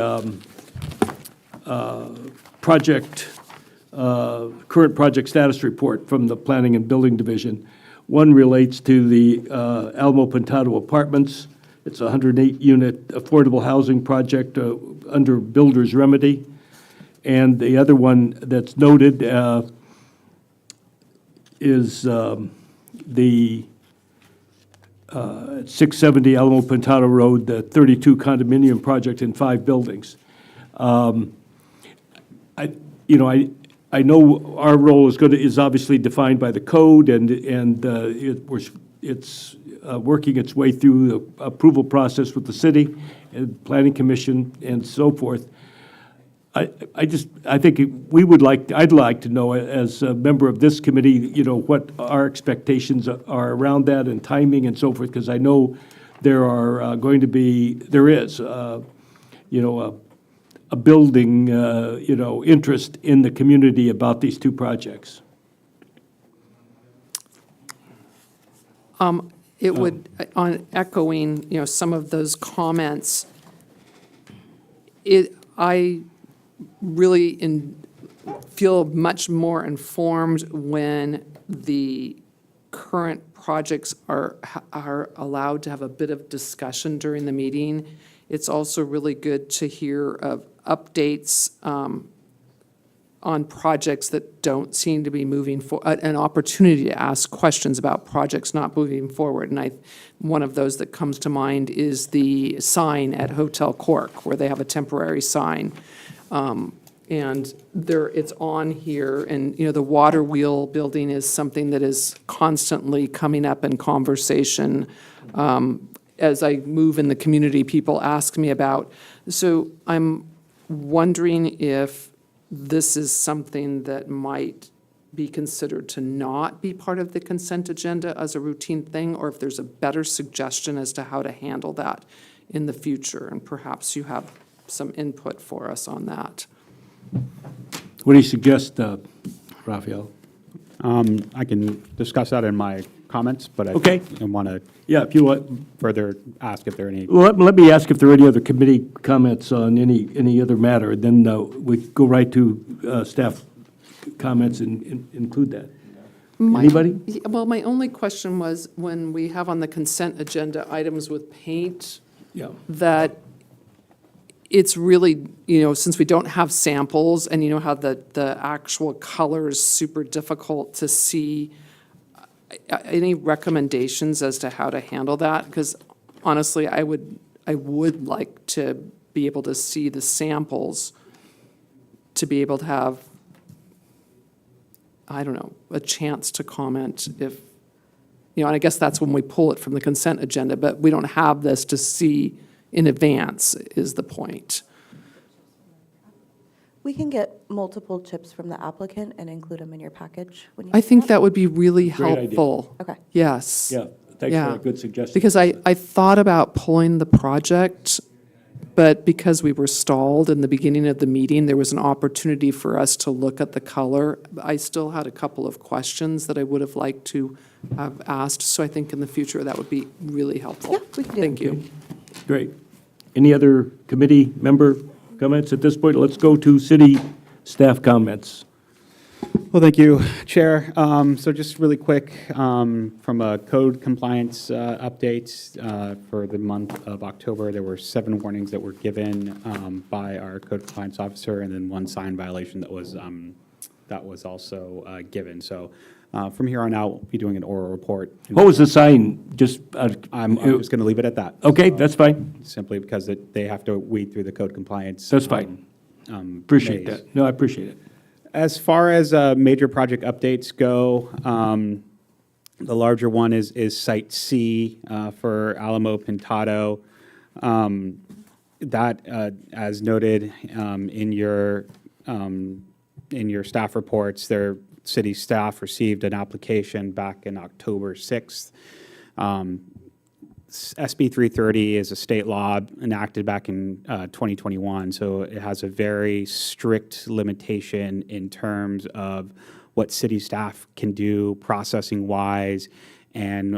[SPEAKER 2] current project status report from the Planning and Building Division. One relates to the Alamo Pintado Apartments. It's a 108-unit affordable housing project under builder's remedy. And the other one that's noted is the 670 Alamo Pintado Road, the 32 condominium project in 5 buildings. I know our role is obviously defined by the code, and it's working its way through the approval process with the city and planning commission and so forth. I think I'd like to know, as a member of this committee, what our expectations are around that and timing and so forth, because I know there is a building, interest in the community about these 2 projects.
[SPEAKER 3] It would, on echoing, some of those comments, I really feel much more informed when the current projects are allowed to have a bit of discussion during the meeting. It's also really good to hear of updates on projects that don't seem to be moving an opportunity to ask questions about projects not moving forward. And one of those that comes to mind is the sign at Hotel Cork, where they have a temporary sign. And it's on here, and, the water wheel building is something that is constantly coming up in conversation. As I move in the community, people ask me about. So I'm wondering if this is something that might be considered to not be part of the consent agenda as a routine thing, or if there's a better suggestion as to how to handle that in the future. And perhaps you have some input for us on that.
[SPEAKER 2] What do you suggest, Raphael?
[SPEAKER 4] I can discuss that in my comments, but I
[SPEAKER 2] Okay.
[SPEAKER 4] want to
[SPEAKER 2] Yeah, if you want.
[SPEAKER 4] further ask if there are any.
[SPEAKER 2] Let me ask if there are any other committee comments on any other matter, then we go right to staff comments and include that. Anybody?
[SPEAKER 3] Well, my only question was, when we have on the consent agenda items with paint,
[SPEAKER 2] Yeah.
[SPEAKER 3] that it's really, since we don't have samples, and you know how the actual color is super difficult to see, any recommendations as to how to handle that? Because honestly, I would like to be able to see the samples, to be able to have, I don't know, a chance to comment if, and I guess that's when we pull it from the consent agenda, but we don't have this to see in advance, is the point.
[SPEAKER 1] We can get multiple chips from the applicant and include them in your package when you.
[SPEAKER 3] I think that would be really
[SPEAKER 2] Great idea.
[SPEAKER 3] helpful.
[SPEAKER 1] Okay.
[SPEAKER 3] Yes.
[SPEAKER 2] Yeah, thanks for a good suggestion.
[SPEAKER 3] Because I thought about pulling the project, but because we were stalled in the beginning of the meeting, there was an opportunity for us to look at the color. I still had a couple of questions that I would have liked to have asked, so I think in the future that would be really helpful.
[SPEAKER 1] Yeah, we can do
[SPEAKER 3] Thank you.
[SPEAKER 2] Great. Any other committee member comments at this point? Let's go to city staff comments.
[SPEAKER 4] Well, thank you, Chair. So just really quick, from a code compliance update for the month of October, there were 7 warnings that were given by our code compliance officer, and then 1 sign violation that was also given. So from here on out, we'll be doing an oral report.
[SPEAKER 2] What was the sign? Just,
[SPEAKER 4] I'm just going to leave it at that.
[SPEAKER 2] okay, that's fine.
[SPEAKER 4] Simply because they have to weed through the code compliance.
[SPEAKER 2] That's fine. Appreciate
[SPEAKER 4] maze.
[SPEAKER 2] that. No, I appreciate it.
[SPEAKER 4] As far as major project updates go, the larger one is Site C for Alamo Pintado. That, as noted in your staff reports, their city staff received an application back in October 6th. SB 330 is a state law enacted back in 2021, so it has a very strict limitation in terms of what city staff can do processing-wise and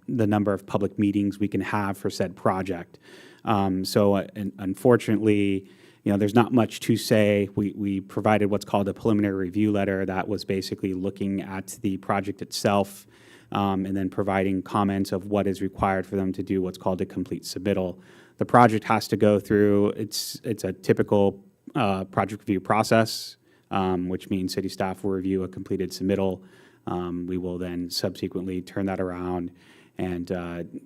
[SPEAKER 4] the number of public meetings we can have for said project. Unfortunately, there's not much to say. We provided what's called a preliminary review letter that was basically looking at the project itself, and then providing comments of what is required for them to do what's called a complete submittal. The project has to go through, it's a typical project review process, which means city staff will review a completed submittal. We will then subsequently turn that around and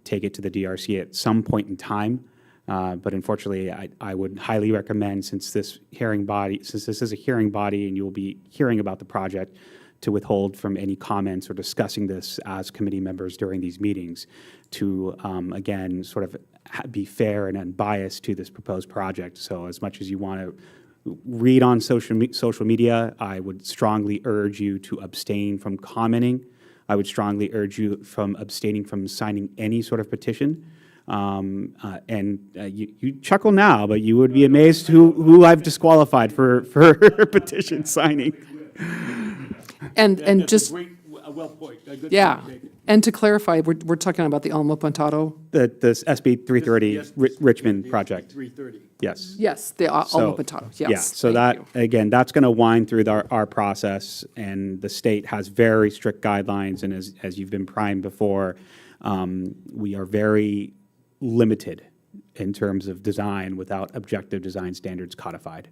[SPEAKER 4] take it to the DRC at some point in time. But unfortunately, I would highly recommend, since this is a hearing body and you will be hearing about the project, to withhold from any comments or discussing this as committee members during these meetings to, again, sort of be fair and unbiased to this proposed project. So as much as you want to read on social media, I would strongly urge you to abstain from commenting. I would strongly urge you from abstaining from signing any sort of petition. You chuckle now, but you would be amazed who I've disqualified for petition signing.
[SPEAKER 3] And just,
[SPEAKER 2] Well point. A good
[SPEAKER 3] yeah,
[SPEAKER 2] point taken.
[SPEAKER 3] and to clarify, we're talking about the Alamo Pontado?
[SPEAKER 4] The SB 330
[SPEAKER 2] Yes, the
[SPEAKER 4] Richmond
[SPEAKER 2] SB
[SPEAKER 4] project.
[SPEAKER 2] 330.
[SPEAKER 4] Yes.
[SPEAKER 3] Yes, the Alamo Pontado, yes.
[SPEAKER 4] Yeah, so
[SPEAKER 3] thank
[SPEAKER 4] that,
[SPEAKER 3] you.
[SPEAKER 4] again, that's going to wind through our process, and the state has very strict guidelines, and as you've been primed before, we are very limited in terms of design without objective design standards codified.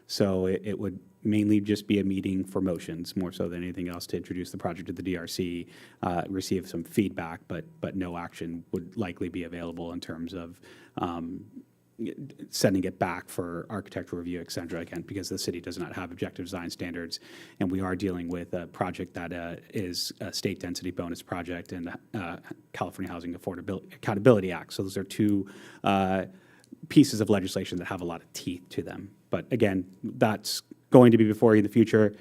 [SPEAKER 4] So it would mainly just be a meeting for motions, more so than anything else, to introduce the project to the DRC, receive some feedback, but no action would likely be available in terms of sending it back for architectural review, et cetera, again, because the city does not have objective design standards, and we are dealing with a project that is a state density bonus project and the California Housing Accountability Act. So those are two pieces of legislation that have a lot of teeth to them. But again, that's going to be before you in the future.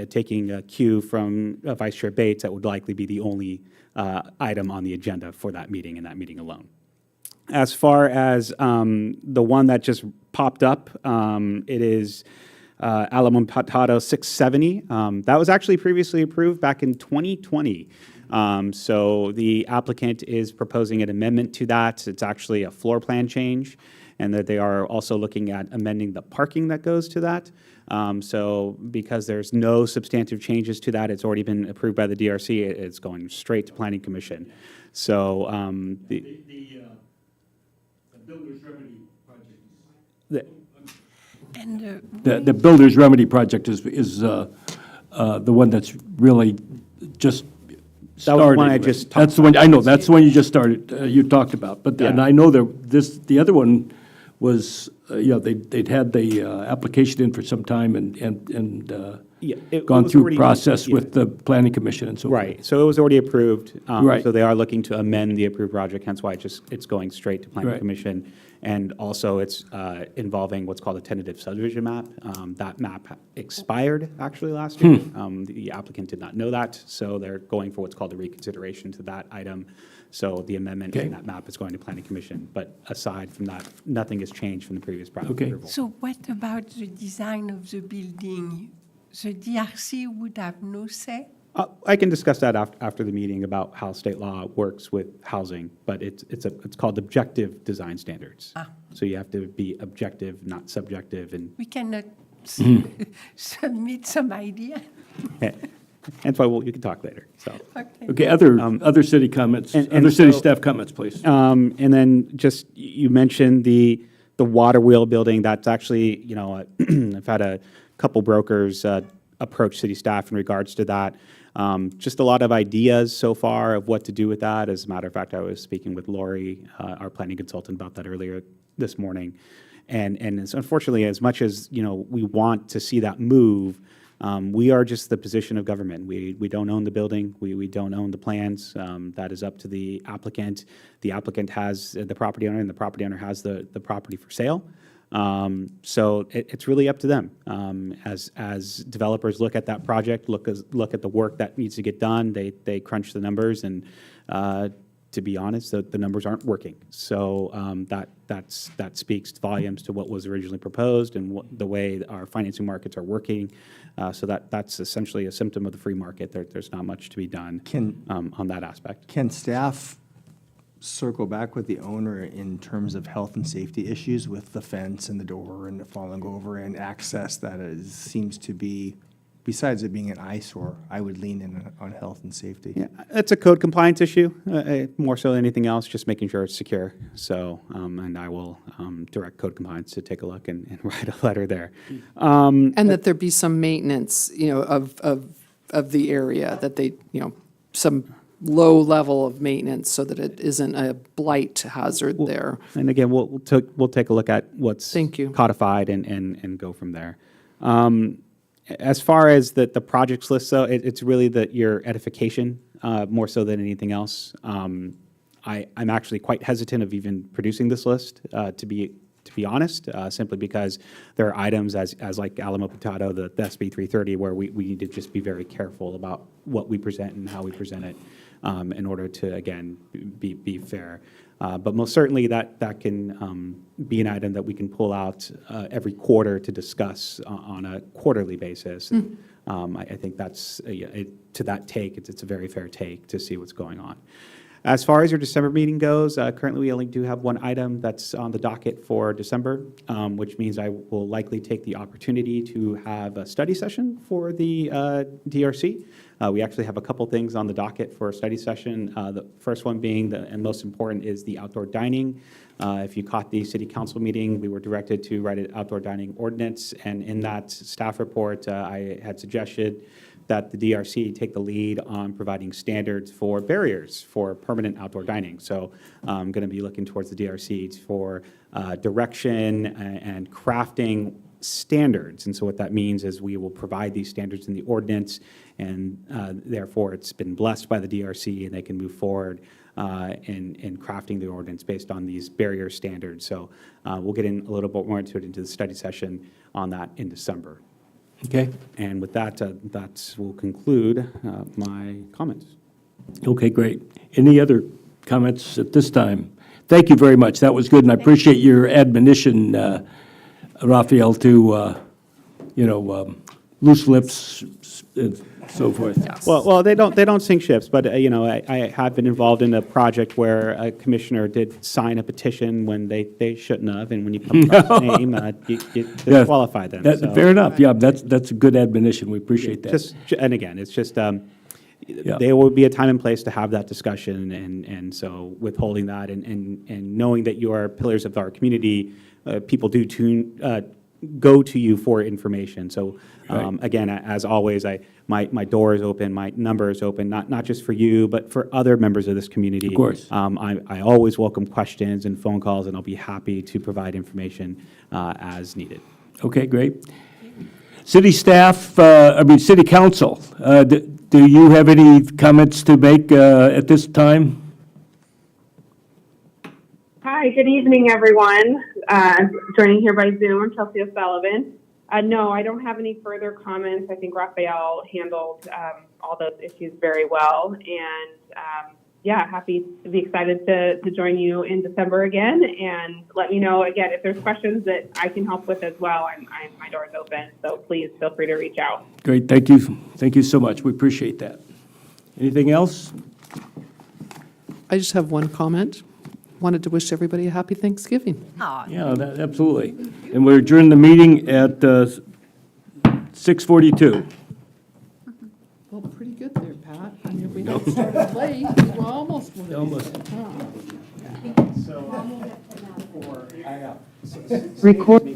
[SPEAKER 4] Taking a cue from Vice Chair Bates, that would likely be the only item on the agenda for that meeting and that meeting alone. As far as the one that just popped up, it is Alamo Pontado 670. That was actually previously approved back in 2020. So the applicant is proposing an amendment to that. It's actually a floor plan change, and that they are also looking at amending the parking that goes to that. So because there's no substantive changes to that, it's already been approved by the DRC, it's going straight to Planning Commission. So
[SPEAKER 2] The Builder's Remedy project.
[SPEAKER 10] And
[SPEAKER 2] The Builder's Remedy project is the one that's really just started.
[SPEAKER 4] That was one I
[SPEAKER 2] with.
[SPEAKER 4] just talked
[SPEAKER 2] That's the one, I know, that's the one you just started, you talked about. But, and
[SPEAKER 4] Yeah.
[SPEAKER 2] I know the other one was, they'd had the application in for some time and
[SPEAKER 4] Yeah, it
[SPEAKER 2] gone
[SPEAKER 4] was
[SPEAKER 2] through
[SPEAKER 4] already-
[SPEAKER 2] process
[SPEAKER 4] yeah.
[SPEAKER 2] with the Planning Commission and so forth.
[SPEAKER 4] Right, so it was already approved.
[SPEAKER 2] Right.
[SPEAKER 4] So they are looking to amend the approved project, hence why it's going straight to Planning
[SPEAKER 2] Right.
[SPEAKER 4] Commission. And also, it's involving what's called a tentative subdivision map. That map expired actually last year. The applicant did not know that, so they're going for what's called a reconsideration to that item. So the amendment
[SPEAKER 2] Okay.
[SPEAKER 4] in that map is going to Planning Commission. But aside from that, nothing has changed from the previous project
[SPEAKER 2] Okay.
[SPEAKER 4] approval.
[SPEAKER 10] so what about the design of the building? The DRC would have no say?
[SPEAKER 4] I can discuss that after the meeting about how state law works with housing, but it's called objective design standards. So you have to be objective, not subjective, and
[SPEAKER 10] We cannot submit some idea?
[SPEAKER 4] hence why you can talk later. So,
[SPEAKER 10] Okay.
[SPEAKER 2] Okay, other city comments,
[SPEAKER 4] and
[SPEAKER 2] other city
[SPEAKER 4] so-
[SPEAKER 2] staff comments, please.
[SPEAKER 4] and then just you mentioned the water wheel building. That's actually, I've had a couple brokers approach city staff in regards to that. Just a lot of ideas so far of what to do with that. As a matter of fact, I was speaking with Lori, our planning consultant, about that earlier this morning. And it's unfortunately, as much as, we want to see that move, we are just the position of government. We don't own the building. We don't own the plans. That is up to the applicant. The applicant has the property owner, and the property owner has the property for sale. So it's really up to them. As developers look at that project, look at the work that needs to get done, they crunch the numbers, and to be honest, the numbers aren't working. So that speaks volumes to what was originally proposed and the way our financing markets are working. So that's essentially a symptom of the free market. There's not much to be done on that aspect.
[SPEAKER 12] Can staff circle back with the owner in terms of health and safety issues with the fence and the door and the falling over and access that seems to be besides it being an eyesore, I would lean in on health and safety.
[SPEAKER 4] Yeah, it's a code compliance issue, more so than anything else, just making sure it's secure. So, and I will direct code compliance to take a look and write a letter there.
[SPEAKER 3] And that there be some maintenance, of the area, that they, some low level of maintenance so that it isn't a blight hazard there.
[SPEAKER 4] And again, we'll take a look at what's
[SPEAKER 3] Thank you.
[SPEAKER 4] codified and go from there. As far as the projects list, though, it's really your edification more so than anything else. I'm actually quite hesitant of even producing this list, to be honest, simply because there are items as like Alamo Potato, the SB 330, where we need to just be very careful about what we present and how we present it in order to, again, be fair. But most certainly that can be an item that we can pull out every quarter to discuss on a quarterly basis. And, I think that's, to that take, it's a very fair take to see what's going on. As far as your December meeting goes, currently we only do have one item that's on the docket for December, which means I will likely take the opportunity to have a study session for the DRC. We actually have a couple things on the docket for a study session. The first one being, and most important, is the outdoor dining. If you caught the city council meeting, we were directed to write an outdoor dining ordinance, and in that staff report, I had suggested that the DRC take the lead on providing standards for barriers for permanent outdoor dining. So I'm going to be looking towards the DRC for direction and crafting standards. And so what that means is we will provide these standards in the ordinance, and therefore it's been blessed by the DRC, and they can move forward in crafting the ordinance based on these barrier standards. So we'll get in a little bit more into the study session on that in December.
[SPEAKER 2] Okay.
[SPEAKER 4] And with that, that will conclude my comments.
[SPEAKER 2] Okay, great. Any other comments at this time? Thank you very much. That was good, and I appreciate your admonition, Raphael, to, loose lips and so forth.
[SPEAKER 4] Well, they don't sink ships, but I have been involved in a project where a commissioner did sign a petition when they shouldn't have, and when you come across a name, you disqualify them. So,
[SPEAKER 2] Fair enough. Yeah, that's a good admonition. We appreciate that.
[SPEAKER 4] And again, it's just there will be a time and place to have that discussion, and so withholding that and knowing that you are pillars of our community, people do go to you for information. So again, as always, my door is open, my number is open, not just for you, but for other members of this community.
[SPEAKER 2] Of course.
[SPEAKER 4] I always welcome questions and phone calls, and I'll be happy to provide information as needed.
[SPEAKER 2] Okay, great. City staff, City Council, do you have any comments to make at this time?
[SPEAKER 13] Hi, good evening, everyone. Joining here by Zoom, I'm Chelsea O'Sullivan. No, I don't have any further comments. I think Raphael handled all those issues very well. And happy to be excited to join you in December again. And let me know, again, if there's questions that I can help with as well. My door is open, so please feel free to reach out.
[SPEAKER 2] Great, thank you. Thank you so much. We appreciate that. Anything else?
[SPEAKER 3] I just have one comment. Wanted to wish everybody a happy Thanksgiving.
[SPEAKER 2] Yeah, absolutely. And we're adjourning the meeting at 6:42.
[SPEAKER 3] Well, pretty good there, Pat. I mean, we had started late. We were almost.
[SPEAKER 2] Almost.
[SPEAKER 6] Record.